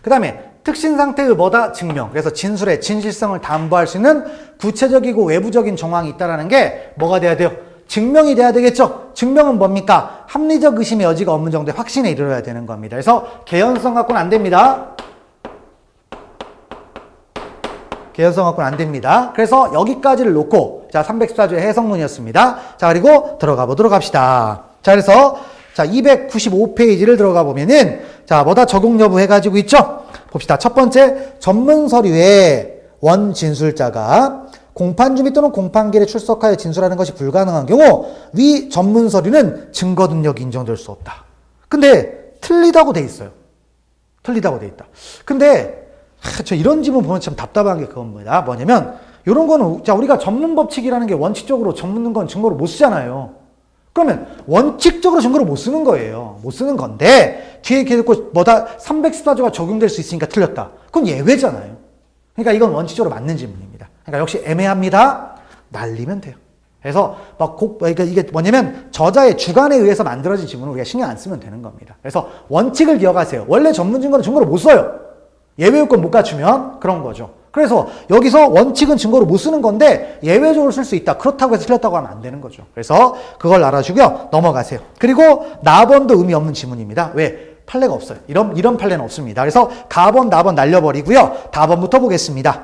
그 다음에 특신 상태의 증명. 그래서 진술의 진실성을 담보할 수 있는 구체적이고 외부적인 정황이 있다는 게 뭐가 돼야 돼요? 증명이 돼야 되겠죠? 증명은 뭡니까? 합리적 의심의 여지가 없는 정도의 확신에 이르러야 되는 겁니다. 그래서 개연성 갖고는 안 됩니다. 개연성 갖고는 안 됩니다. 그래서 여기까지를 놓고 자, 314조의 해석문이었습니다. 자, 그리고 들어가 보도록 합시다. 자, 그래서 자, 295페이지를 들어가 보면은 자, 적용 여부 해가지고 있죠? 봅시다. 첫 번째, 전문 서류에 원 진술자가 공판주 및 또는 공판기일에 출석하여 진술하는 것이 불가능한 경우 위 전문 서류는 증거 능력이 인정될 수 없다. 근데 틀리다고 돼 있어요. 틀리다고 돼 있다. 근데 저 이런 지문 보면 참 답답한 게 그겁니다. 뭐냐면 이런 거는 자 우리가 전문 법칙이라는 게 원칙적으로 전문 건 증거로 못 쓰잖아요. 그러면 원칙적으로 증거로 못 쓰는 거예요. 못 쓰는 건데 뒤에 이렇게 듣고 뭐다 314조가 적용될 수 있으니까 틀렸다. 그건 예외잖아요. 그러니까 이건 원칙적으로 맞는 질문입니다. 그러니까 역시 애매합니다. 날리면 돼요. 그래서 그러니까 이게 뭐냐면 저자의 주관에 의해서 만들어진 지문을 우리가 신경 안 쓰면 되는 겁니다. 그래서 원칙을 기억하세요. 원래 전문 증거는 증거로 못 써요. 예외 요건 못 갖추면 그런 거죠. 그래서 여기서 원칙은 증거로 못 쓰는 건데 예외적으로 쓸 수 있다. 그렇다고 해서 틀렸다고 하면 안 되는 거죠. 그래서 그걸 알아주고요. 넘어가세요. 그리고 나번도 의미 없는 지문입니다. 왜? 판례가 없어요. 이런 판례는 없습니다. 그래서 가번, 나번 날려버리고요. 다번부터 보겠습니다.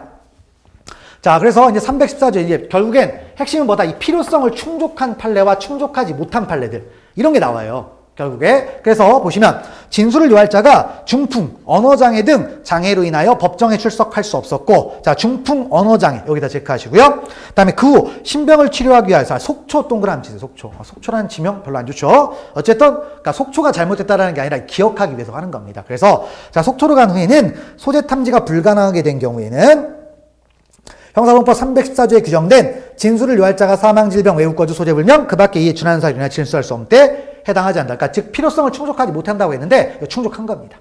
자, 그래서 이제 314조 이제 결국엔 핵심은 뭐다? 이 필요성을 충족한 판례와 충족하지 못한 판례들. 이런 게 나와요. 결국에. 그래서 보시면 진술을 요할 자가 중풍, 언어장애 등 장애로 인하여 법정에 출석할 수 없었고, 자, 중풍, 언어장애 여기다 체크하시고요. 그 다음에 그 후 신병을 치료하기 위해서 속초 동그라미 치세요. 속초. 속초라는 지명 별로 안 좋죠. 어쨌든 그러니까 속초가 잘못됐다라는 게 아니라 기억하기 위해서 하는 겁니다. 그래서 자, 속초로 간 후에는 소재 탐지가 불가능하게 된 경우에는 형사범법 314조에 규정된 진술을 요할 자가 사망, 질병, 외국 거주, 소재 불명, 그 밖에 이에 준하는 사유로 인하여 진술할 수 없는 때 해당하지 않는다. 그러니까 즉 필요성을 충족하지 못한다고 했는데 충족한 겁니다.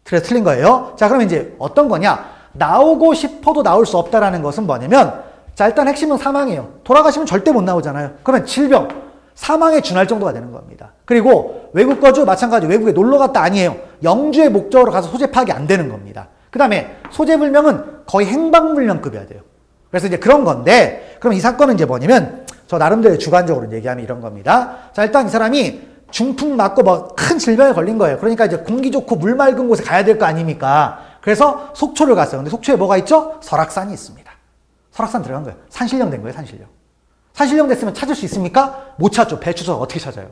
그래서 틀린 거예요. 자, 그러면 이제 어떤 거냐? 나오고 싶어도 나올 수 없다라는 것은 뭐냐면 자, 일단 핵심은 사망이에요. 돌아가시면 절대 못 나오잖아요. 그러면 질병, 사망에 준할 정도가 되는 겁니다. 그리고 외국 거주 마찬가지 외국에 놀러 갔다 아니에요. 영주의 목적으로 가서 소재 파악이 안 되는 겁니다. 그 다음에 소재 불명은 거의 행방불명급이어야 돼요. 그래서 이제 그런 건데, 그럼 이 사건은 이제 뭐냐면, 저 나름대로 주관적으로 얘기하면 이런 겁니다. 자, 일단 이 사람이 중풍 맞고 뭐 큰 질병에 걸린 거예요. 그러니까 이제 공기 좋고 물 맑은 곳에 가야 될 거 아닙니까? 그래서 속초를 갔어요. 근데 속초에 뭐가 있죠? 설악산이 있습니다. 설악산 들어간 거예요. 산신령 된 거예요, 산신령. 산신령 됐으면 찾을 수 있습니까? 못 찾죠. 배추석 어떻게 찾아요?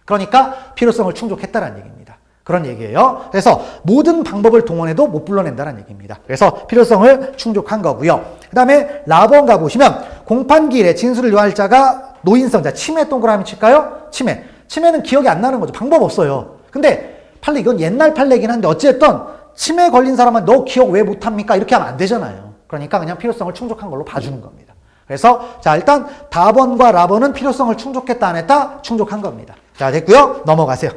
그러니까 필요성을 충족했다라는 얘기입니다. 그런 얘기예요. 그래서 모든 방법을 동원해도 못 불러낸다는 얘기입니다. 그래서 필요성을 충족한 거고요. 그 다음에 라번 가보시면 공판기일에 진술을 요할 자가 노인성자, 치매 동그라미 칠까요? 치매는 기억이 안 나는 거죠. 방법 없어요. 근데 판례 이건 옛날 판례긴 한데 어쨌든 치매 걸린 사람은 너 기억 왜 못합니까? 이렇게 하면 안 되잖아요. 그러니까 그냥 필요성을 충족한 걸로 봐주는 겁니다. 그래서 자 일단 다번과 라번은 필요성을 충족했다 안 했다? 충족한 겁니다. 자 됐고요. 넘어가세요.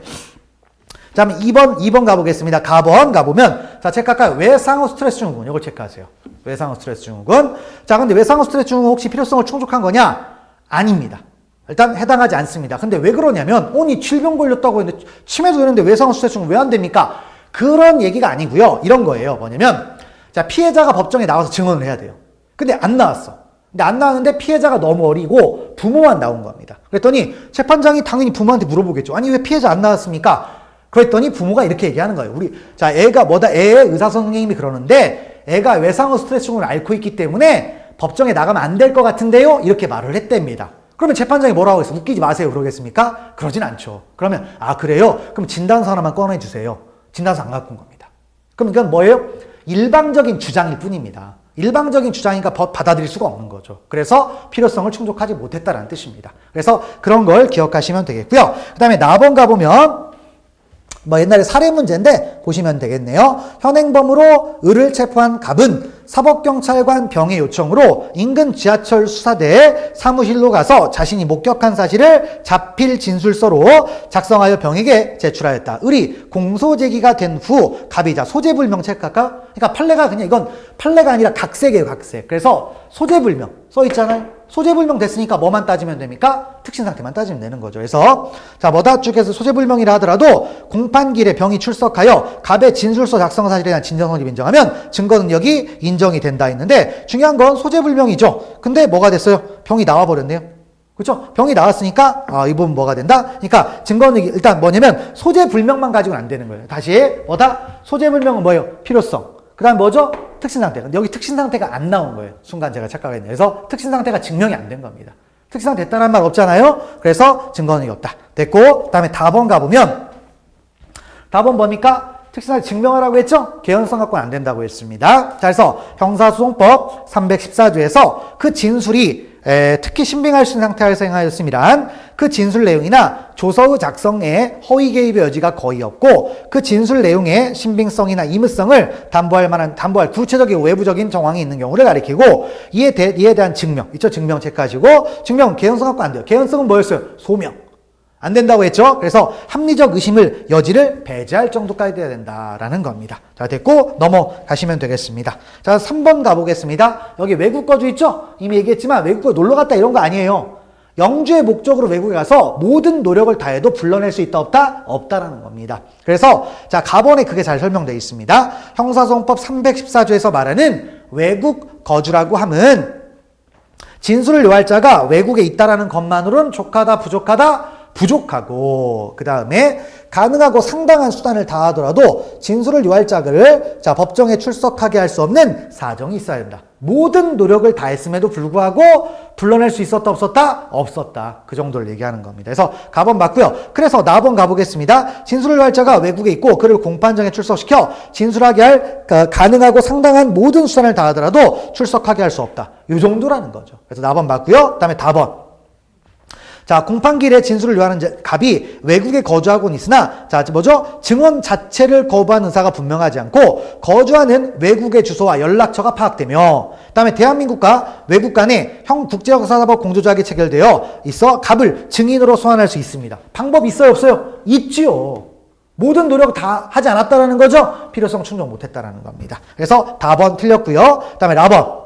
자, 그럼 2번 가보겠습니다. 가번 가보면, 자, 체크할까요? 외상후 스트레스 증후군. 이걸 체크하세요. 외상후 스트레스 증후군. 자, 근데 외상후 스트레스 증후군 혹시 필요성을 충족한 거냐? 아닙니다. 일단 해당하지 않습니다. 근데 왜 그러냐면, 아니, 질병 걸렸다고 했는데, 치매도 되는데 외상후 스트레스 증후군 왜 안 됩니까? 그런 얘기가 아니고요. 이런 거예요. 뭐냐면, 자, 피해자가 법정에 나와서 증언을 해야 돼요. 근데 안 나왔어. 근데 안 나왔는데 피해자가 너무 어리고 부모만 나온 겁니다. 그랬더니 재판장이 당연히 부모한테 물어보겠죠. 아니, 왜 피해자 안 나왔습니까? 그랬더니 부모가 이렇게 얘기하는 거예요. 자, 애가 애의 의사 선생님이 그러는데 애가 외상후 스트레스 증후군을 앓고 있기 때문에 법정에 나가면 안 될 것 같은데요? 이렇게 말을 했답니다. 그러면 재판장이 뭐라고 했어? 웃기지 마세요. 그러겠습니까? 그러진 않죠. 그러면, 아, 그래요? 그럼 진단서 하나만 꺼내주세요. 진단서 안 갖고 온 겁니다. 그럼 이건 뭐예요? 일방적인 주장일 뿐입니다. 일방적인 주장이니까 받아들일 수가 없는 거죠. 그래서 필요성을 충족하지 못했다라는 뜻입니다. 그래서 그런 걸 기억하시면 되겠고요. 그 다음에 나번 가보면, 뭐 옛날에 사례 문제인데 보시면 되겠네요. 현행범으로 을을 체포한 갑은 사법경찰관 병의 요청으로 인근 지하철 수사대 사무실로 가서 자신이 목격한 사실을 자필 진술서로 작성하여 병에게 제출하였다. 을이 공소제기가 된 후 갑이자 소재불명 체크할까? 그러니까 판례가 그냥 이건 판례가 아니라 각색이에요, 각색. 그래서 소재불명 써 있잖아요. 소재불명 됐으니까 뭐만 따지면 됩니까? 특신상태만 따지면 되는 거죠. 그래서 자 뭐다 쪽에서 소재불명이라 하더라도 공판기일에 병이 출석하여 갑의 진술서 작성 사실에 대한 진정성립 인정하면 증거 능력이 인정이 된다 했는데 중요한 건 소재불명이죠. 근데 뭐가 됐어요? 병이 나와버렸네요. 그렇죠? 병이 나왔으니까 이 부분 뭐가 된다? 그러니까 증거 능력이 일단 뭐냐면 소재불명만 가지고는 안 되는 거예요. 다시 뭐다? 소재불명은 뭐예요? 필요성. 그 다음 뭐죠? 특신상태. 근데 여기 특신상태가 안 나온 거예요. 순간 제가 착각했네요. 그래서 특신상태가 증명이 안 된 겁니다. 특신상태 됐다는 말 없잖아요. 그래서 증거능력이 없다. 됐고, 그 다음에 다번 가보면, 다번 뭡니까? 특수사실 증명하라고 했죠? 개연성 갖고는 안 된다고 했습니다. 자, 그래서 형사소송법 314조에서 그 진술이 특히 신빙할 수 있는 상태에서 행하였음이란 그 진술 내용이나 조서의 작성에 허위 개입의 여지가 거의 없고 그 진술 내용의 신빙성이나 임의성을 담보할 구체적인 외부적인 정황이 있는 경우를 가리키고 이에 대한 증명, 있죠? 증명 체크하시고 증명은 개연성 갖고 안 돼요. 개연성은 뭐였어요? 소명. 안 된다고 했죠? 그래서 합리적 의심을 여지를 배제할 정도까지 돼야 된다라는 겁니다. 자, 됐고 넘어가시면 되겠습니다. 자, 3번 가보겠습니다. 여기 외국 거주 있죠? 이미 얘기했지만 외국 거주 놀러 갔다 이런 거 아니에요. 영주의 목적으로 외국에 가서 모든 노력을 다해도 불러낼 수 있다 없다? 없다라는 겁니다. 그래서 자, 가번에 그게 잘 설명되어 있습니다. 형사소송법 314조에서 말하는 외국 거주라고 함은 진술을 요할 자가 외국에 있다라는 것만으로는 족하다 부족하다? 부족하고 그 다음에 가능하고 상당한 수단을 다하더라도 진술을 요할 자를 법정에 출석하게 할 수 없는 사정이 있어야 된다. 모든 노력을 다했음에도 불구하고 불러낼 수 있었다 없었다? 없었다. 그 정도를 얘기하는 겁니다. 그래서 가번 맞고요. 그래서 나번 가보겠습니다. 진술을 요할 자가 외국에 있고 그를 공판정에 출석시켜 진술하게 할 가능하고 상당한 모든 수단을 다하더라도 출석하게 할 수 없다. 이 정도라는 거죠. 그래서 나번 맞고요. 그 다음에 다번. 자, 공판기일에 진술을 요하는 갑이 외국에 거주하고는 있으나, 자, 뭐죠? 증언 자체를 거부한 의사가 분명하지 않고, 거주하는 외국의 주소와 연락처가 파악되며, 그 다음에 대한민국과 외국 간에 국제형사사법 공조조약이 체결되어 있어 갑을 증인으로 소환할 수 있습니다. 방법이 있어요, 없어요? 있지요. 모든 노력을 다 하지 않았다라는 거죠? 필요성 충족 못했다라는 겁니다. 그래서 다번 틀렸고요. 그 다음에 라번.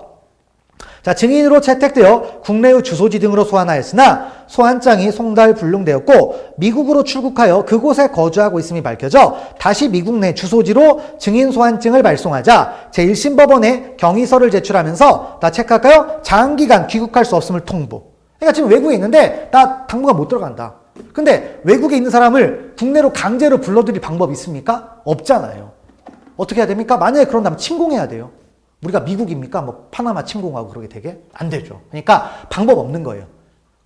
자, 증인으로 채택되어 국내의 주소지 등으로 소환하였으나 소환장이 송달 불능되었고 미국으로 출국하여 그곳에 거주하고 있음이 밝혀져 다시 미국 내 주소지로 증인 소환증을 발송하자 제1심법원에 경위서를 제출하면서 다 체크할까요? 장기간 귀국할 수 없음을 통보. 그러니까 지금 외국에 있는데 나 당분간 못 들어간다. 근데 외국에 있는 사람을 국내로 강제로 불러들일 방법이 있습니까? 없잖아요. 어떻게 해야 됩니까? 만약에 그런다면 침공해야 돼요. 우리가 미국입니까? 뭐 파나마 침공하고 그러게 되게? 안 되죠. 그러니까 방법 없는 거예요.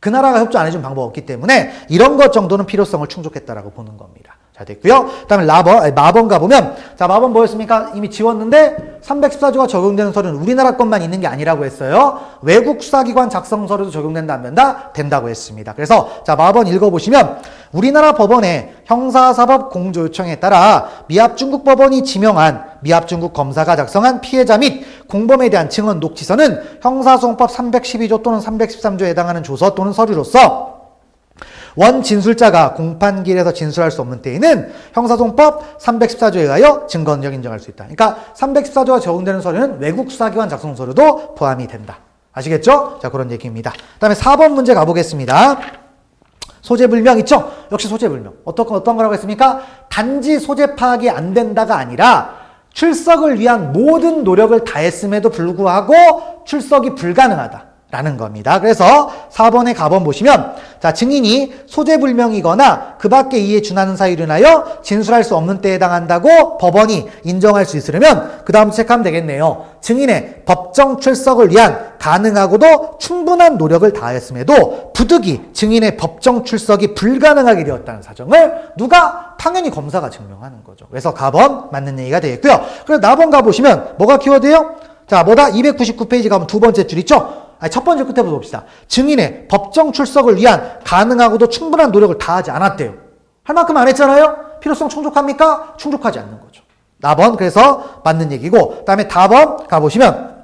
그 나라가 협조 안 해준 방법 없기 때문에 이런 것 정도는 필요성을 충족했다라고 보는 겁니다. 자, 됐고요. 그 다음에 마번 가보면, 자, 마번 뭐였습니까? 이미 지웠는데 314조가 적용되는 서류는 우리나라 것만 있는 게 아니라고 했어요. 외국 수사기관 작성 서류도 적용된다 안 된다? 된다고 했습니다. 그래서 자, 마번 읽어보시면 우리나라 법원의 형사사법 공조 요청에 따라 미합 중국 법원이 지명한 미합 중국 검사가 작성한 피해자 및 공범에 대한 증언 녹취서는 형사소송법 312조 또는 313조에 해당하는 조서 또는 서류로서 원 진술자가 공판기일에서 진술할 수 없는 때에는 형사소송법 314조에 의하여 증거능력 인정할 수 있다. 그러니까 314조가 적용되는 서류는 외국 수사기관 작성 서류도 포함이 된다. 아시겠죠? 자, 그런 얘기입니다. 그 다음에 4번 문제 가보겠습니다. 소재불명 있죠? 역시 소재불명. 어떤 거라고 했습니까? 단지 소재 파악이 안 된다가 아니라 출석을 위한 모든 노력을 다했음에도 불구하고 출석이 불가능하다. 라는 겁니다. 그래서 4번에 가번 보시면 자, 증인이 소재불명이거나 그 밖에 이에 준하는 사유로 인하여 진술할 수 없는 때에 해당한다고 법원이 인정할 수 있으려면 그 다음 체크하면 되겠네요. 증인의 법정 출석을 위한 가능하고도 충분한 노력을 다했음에도 부득이 증인의 법정 출석이 불가능하게 되었다는 사정을 누가? 당연히 검사가 증명하는 거죠. 그래서 가번 맞는 얘기가 되겠고요. 그래서 나번 가보시면 뭐가 키워드예요? 자, 뭐다? 299페이지 가면 두 번째 줄 있죠? 첫 번째 끝에 봅시다. 증인의 법정 출석을 위한 가능하고도 충분한 노력을 다하지 않았대요. 할 만큼 안 했잖아요? 필요성 충족합니까? 충족하지 않는 거죠. 나번 그래서 맞는 얘기고, 그 다음에 다번 가보시면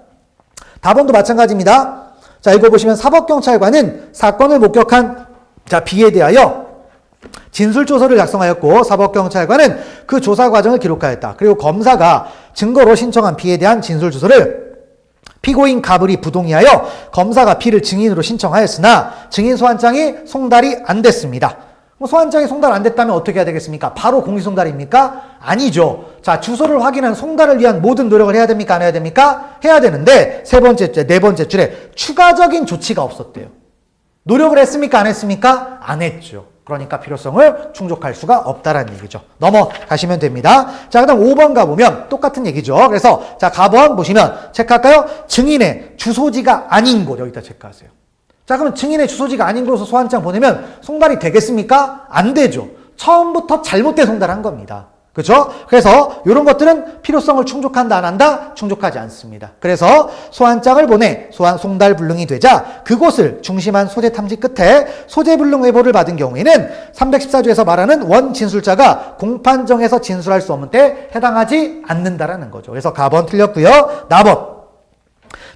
다번도 마찬가지입니다. 자, 이거 보시면 사법경찰관은 사건을 목격한 B에 대하여 진술조서를 작성하였고 사법경찰관은 그 조사 과정을 기록하였다. 그리고 검사가 증거로 신청한 B에 대한 진술조서를 피고인 갑을이 부동의하여 검사가 B를 증인으로 신청하였으나 증인 소환장이 송달이 안 됐습니다. 소환장이 송달 안 됐다면 어떻게 해야 되겠습니까? 바로 공시송달입니까? 아니죠. 자, 주소를 확인한 송달을 위한 모든 노력을 해야 됩니까? 안 해야 됩니까? 해야 되는데 네 번째 줄에 추가적인 조치가 없었대요. 노력을 했습니까? 안 했습니까? 안 했죠. 그러니까 필요성을 충족할 수가 없다라는 얘기죠. 넘어가시면 됩니다. 자, 그 다음 5번 가보면 똑같은 얘기죠. 그래서 자, 가번 보시면 체크할까요? 증인의 주소지가 아닌 곳 여기다 체크하세요. 자, 그러면 증인의 주소지가 아닌 곳으로 소환장 보내면 송달이 되겠습니까? 안 되죠. 처음부터 잘못된 송달한 겁니다. 그렇죠? 그래서 이런 것들은 필요성을 충족한다 안 한다? 충족하지 않습니다. 그래서 소환장을 보내 송달 불능이 되자 그곳을 중심한 소재 탐지 끝에 소재 불능 회보를 받은 경우에는 314조에서 말하는 원 진술자가 공판정에서 진술할 수 없는 때 해당하지 않는다라는 거죠. 그래서 가번 틀렸고요. 나번.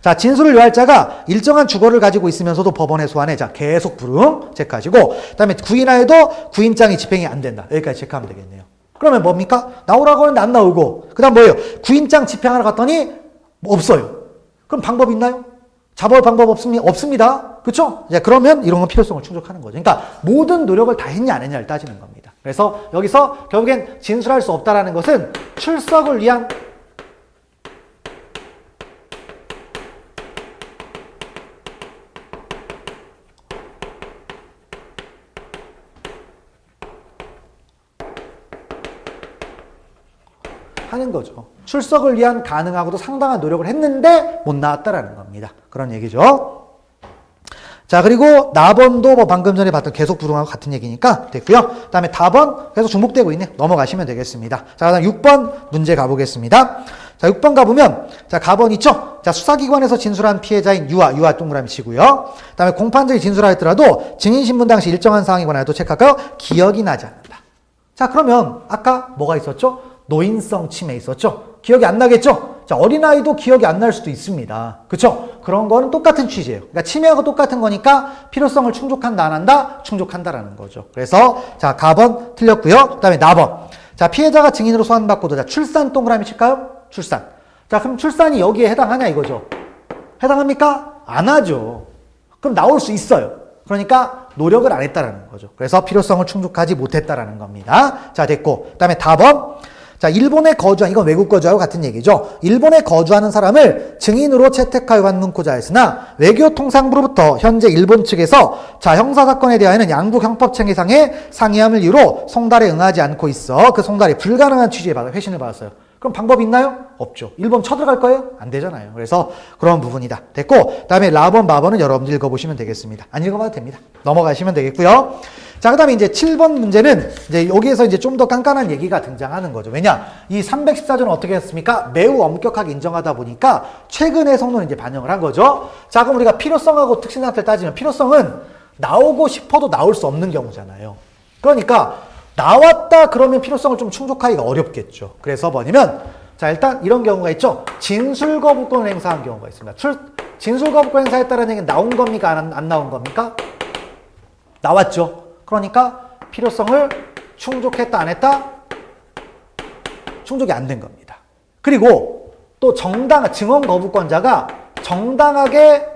자, 진술을 요할 자가 일정한 주거를 가지고 있으면서도 법원에 소환해. 자, 계속 불응 체크하시고, 그 다음에 구인하여도 구인장이 집행이 안 된다. 여기까지 체크하면 되겠네요. 그러면 뭡니까? 나오라고 하는데 안 나오고, 그 다음 뭐예요? 구인장 집행하러 갔더니 없어요. 그럼 방법 있나요? 잡아올 방법 없습니다. 그렇죠? 이제 그러면 이런 건 필요성을 충족하는 거죠. 그러니까 모든 노력을 다 했냐 안 했냐를 따지는 겁니다. 그래서 여기서 결국엔 진술할 수 없다라는 것은 출석을 위한 하는 거죠. 출석을 위한 가능하고도 상당한 노력을 했는데 못 나왔다라는 겁니다. 그런 얘기죠. 자, 그리고 나번도 뭐 방금 전에 봤던 계속 불응하고 같은 얘기니까 됐고요. 그 다음에 다번 계속 중복되고 있네. 넘어가시면 되겠습니다. 자, 그다음 6번 문제 가보겠습니다. 자, 6번 가보면 자, 가번 있죠? 자, 수사기관에서 진술한 피해자인 유아 동그라미 치고요. 그 다음에 공판장이 진술하였더라도 증인신문 당시 일정한 사항에 관하여도 체크할까요? 기억이 나지 않는다. 자, 그러면 아까 뭐가 있었죠? 노인성 침해 있었죠? 기억이 안 나겠죠? 자, 어린아이도 기억이 안 날 수도 있습니다. 그쵸? 그런 거는 똑같은 취지예요. 그러니까 침해하고 똑같은 거니까 필요성을 충족한다, 안 한다? 충족한다라는 거죠. 그래서, 자, 가번 틀렸고요. 그 다음에 나번. 자, 피해자가 증인으로 소환받고도, 자, 출산 동그라미 칠까요? 출산. 자, 그럼 출산이 여기에 해당하냐 이거죠? 해당합니까? 안 하죠. 그럼 나올 수 있어요. 그러니까 노력을 안 했다라는 거죠. 그래서 필요성을 충족하지 못했다라는 겁니다. 자, 됐고. 그 다음에 다번. 자, 일본에 거주한, 이건 외국 거주하고 같은 얘기죠. 일본에 거주하는 사람을 증인으로 채택하여 받문고자 했으나 외교통상부로부터 현재 일본 측에서 자, 형사사건에 대하여는 양국 형법청의상의 상의함을 이유로 송달에 응하지 않고 있어. 그 송달이 불가능한 취지에 받아 회신을 받았어요. 그럼 방법 있나요? 없죠. 일본 쳐들어갈 거예요? 안 되잖아요. 그래서 그런 부분이다. 됐고, 그 다음에 라번, 마번은 여러분들 읽어보시면 되겠습니다. 안 읽어봐도 됩니다. 넘어가시면 되겠고요. 자, 그 다음에 이제 7번 문제는 이제 여기에서 이제 좀 더 깐깐한 얘기가 등장하는 거죠. 왜냐? 이 314조는 어떻게 했습니까? 매우 엄격하게 인정하다 보니까 최근의 성론을 이제 반영을 한 거죠. 자, 그럼 우리가 필요성하고 특신 상태를 따지면 필요성은 나오고 싶어도 나올 수 없는 경우잖아요. 그러니까 나왔다 그러면 필요성을 좀 충족하기가 어렵겠죠. 그래서 뭐냐면 자, 일단 이런 경우가 있죠. 진술거부권을 행사한 경우가 있습니다. 진술거부권 행사했다는 얘기는 나온 겁니까? 안 나온 겁니까? 나왔죠. 그러니까 필요성을 충족했다 안 했다? 충족이 안 된 겁니다. 그리고 또 증언 거부권자가 정당하게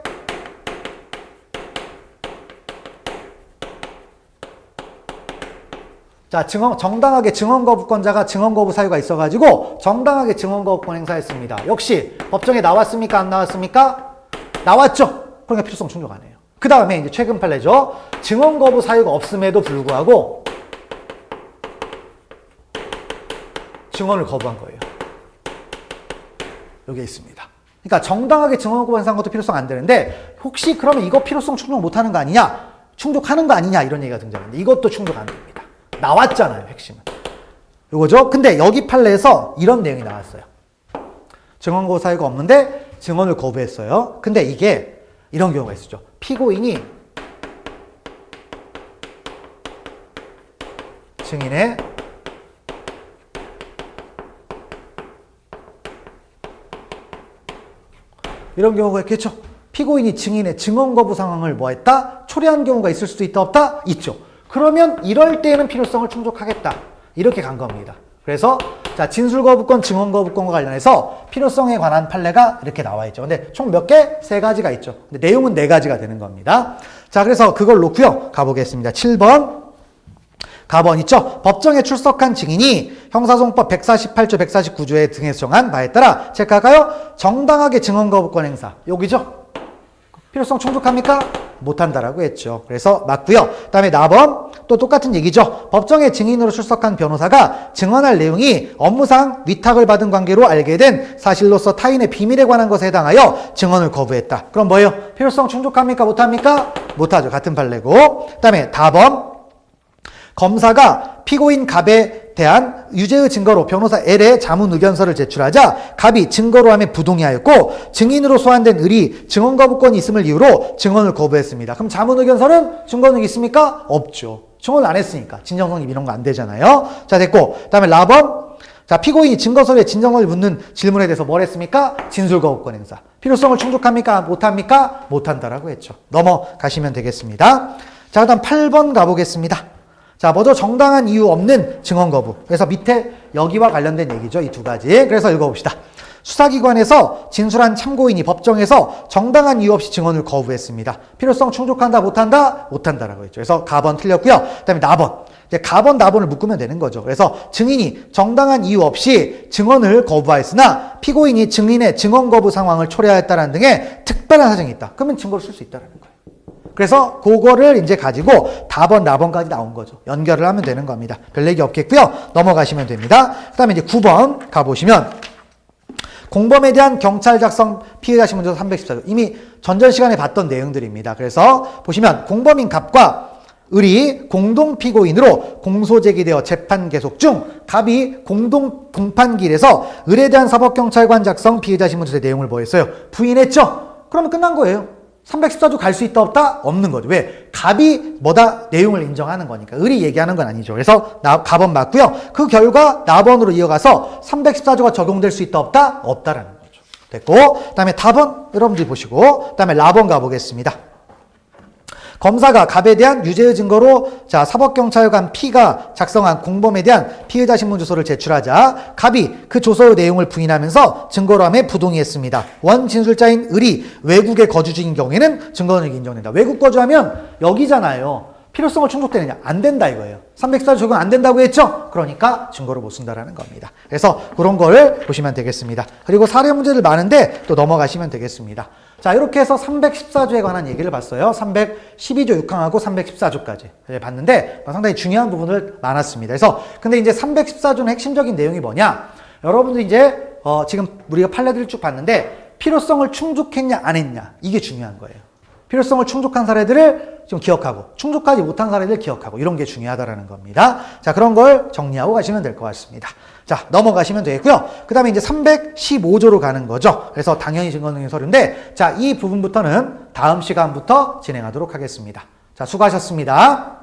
자, 정당하게 증언 거부권자가 증언 거부 사유가 있어가지고 정당하게 증언 거부권 행사했습니다. 역시 법정에 나왔습니까? 안 나왔습니까? 나왔죠. 그러니까 필요성 충족 안 해요. 그 다음에 이제 최근 판례죠. 증언 거부 사유가 없음에도 불구하고 증언을 거부한 거예요. 여기에 있습니다. 그러니까 정당하게 증언 거부 행사한 것도 필요성 안 되는데 혹시 그러면 이거 필요성 충족 못하는 거 아니냐? 충족하는 거 아니냐? 이런 얘기가 등장하는데 이것도 충족 안 됩니다. 나왔잖아요, 핵심은. 이거죠? 근데 여기 판례에서 이런 내용이 나왔어요. 증언 거부 사유가 없는데 증언을 거부했어요. 근데 이게 이런 경우가 있었죠. 피고인이 증인의 이런 경우가 있겠죠. 피고인이 증인의 증언 거부 상황을 뭐 했다? 초래한 경우가 있을 수도 있다, 없다? 있죠. 그러면 이럴 때에는 필요성을 충족하겠다. 이렇게 간 겁니다. 그래서 자, 진술 거부권, 증언 거부권과 관련해서 필요성에 관한 판례가 이렇게 나와 있죠. 근데 총 몇 개? 3가지가 있죠. 근데 내용은 4가지가 되는 겁니다. 자, 그래서 그걸 놓고요. 가보겠습니다. 7번. 가번 있죠? 법정에 출석한 증인이 형사소송법 148조, 149조에 등에서 정한 바에 따라 체크할까요? 정당하게 증언 거부권 행사. 여기죠? 필요성 충족합니까? 못한다라고 했죠. 그래서 맞고요. 그 다음에 나번 또 똑같은 얘기죠. 법정에 증인으로 출석한 변호사가 증언할 내용이 업무상 위탁을 받은 관계로 알게 된 사실로서 타인의 비밀에 관한 것에 해당하여 증언을 거부했다. 그럼 뭐예요? 필요성 충족합니까? 못합니까? 못하죠. 같은 판례고. 그 다음에 다번 검사가 피고인 갑의 대한 유죄의 증거로 변호사 L의 자문 의견서를 제출하자 갑이 증거로 함에 부동의하였고 증인으로 소환된 을이 증언 거부권이 있음을 이유로 증언을 거부했습니다. 그럼 자문 의견서는 증거능력이 있습니까? 없죠. 증언을 안 했으니까 진정성립 이런 거 안 되잖아요. 자, 됐고 그다음에 라번. 자, 피고인이 증거서류에 진정을 묻는 질문에 대해서 뭘 했습니까? 진술거부권 행사. 필요성을 충족합니까? 못합니까? 못한다라고 했죠. 넘어가시면 되겠습니다. 자, 그다음 8번 가보겠습니다. 자, 먼저 정당한 이유 없는 증언 거부. 그래서 밑에 여기와 관련된 얘기죠. 이 두 가지. 그래서 읽어봅시다. 수사기관에서 진술한 참고인이 법정에서 정당한 이유 없이 증언을 거부했습니다. 필요성 충족한다, 못한다? 못한다라고 했죠. 그래서 가번 틀렸고요. 그다음에 나번. 이제 가번, 나번을 묶으면 되는 거죠. 그래서 증인이 정당한 이유 없이 증언을 거부하였으나 피고인이 증인의 증언 거부 상황을 초래하였다는 등의 특별한 사정이 있다. 그러면 증거를 쓸 수 있다는 거예요. 그래서 그거를 이제 가지고 다번, 나번까지 나온 거죠. 연결을 하면 되는 겁니다. 별 얘기 없겠고요. 넘어가시면 됩니다. 그 다음에 이제 9번 가보시면 공범에 대한 경찰 작성 피해자 신문조서 314조. 이미 전전 시간에 봤던 내용들입니다. 그래서 보시면 공범인 갑과 을이 공동 피고인으로 공소 제기되어 재판 계속 중 갑이 공동 공판기일에서 을에 대한 사법경찰관 작성 피해자 신문조서의 내용을 뭐 했어요? 부인했죠? 그러면 끝난 거예요. 314조 갈 수 있다 없다? 없는 거죠. 왜? 갑이 뭐다? 내용을 인정하는 거니까. 을이 얘기하는 건 아니죠. 그래서 가번 맞고요. 그 결과 나번으로 이어가서 314조가 적용될 수 있다 없다? 없다라는 거죠. 됐고 그 다음에 다번 여러분들이 보시고 그 다음에 라번 가보겠습니다. 검사가 갑에 대한 유죄의 증거로 자 사법경찰관 P가 작성한 공범에 대한 피의자 신문조서를 제출하자 갑이 그 조서의 내용을 부인하면서 증거로 함에 부동의했습니다. 원 진술자인 을이 외국에 거주 중인 경우에는 증거능력이 인정된다. 외국 거주하면 여기잖아요. 필요성을 충족되느냐? 안 된다 이거예요. 314조 적용 안 된다고 했죠? 그러니까 증거를 못 쓴다라는 겁니다. 그래서 그런 걸 보시면 되겠습니다. 그리고 사례 문제들 많은데 또 넘어가시면 되겠습니다. 자, 이렇게 해서 314조에 관한 얘기를 봤어요. 312조 6항하고 314조까지 봤는데 상당히 중요한 부분을 많았습니다. 그래서 근데 이제 314조는 핵심적인 내용이 뭐냐? 여러분들 이제 지금 우리가 판례들을 쭉 봤는데 필요성을 충족했냐 안 했냐 이게 중요한 거예요. 필요성을 충족한 사례들을 좀 기억하고 충족하지 못한 사례들 기억하고 이런 게 중요하다라는 겁니다. 자, 그런 걸 정리하고 가시면 될 것 같습니다. 자, 넘어가시면 되겠고요. 그 다음에 이제 315조로 가는 거죠. 그래서 당연히 증거능력 서류인데 자, 이 부분부터는 다음 시간부터 진행하도록 하겠습니다. 자, 수고하셨습니다.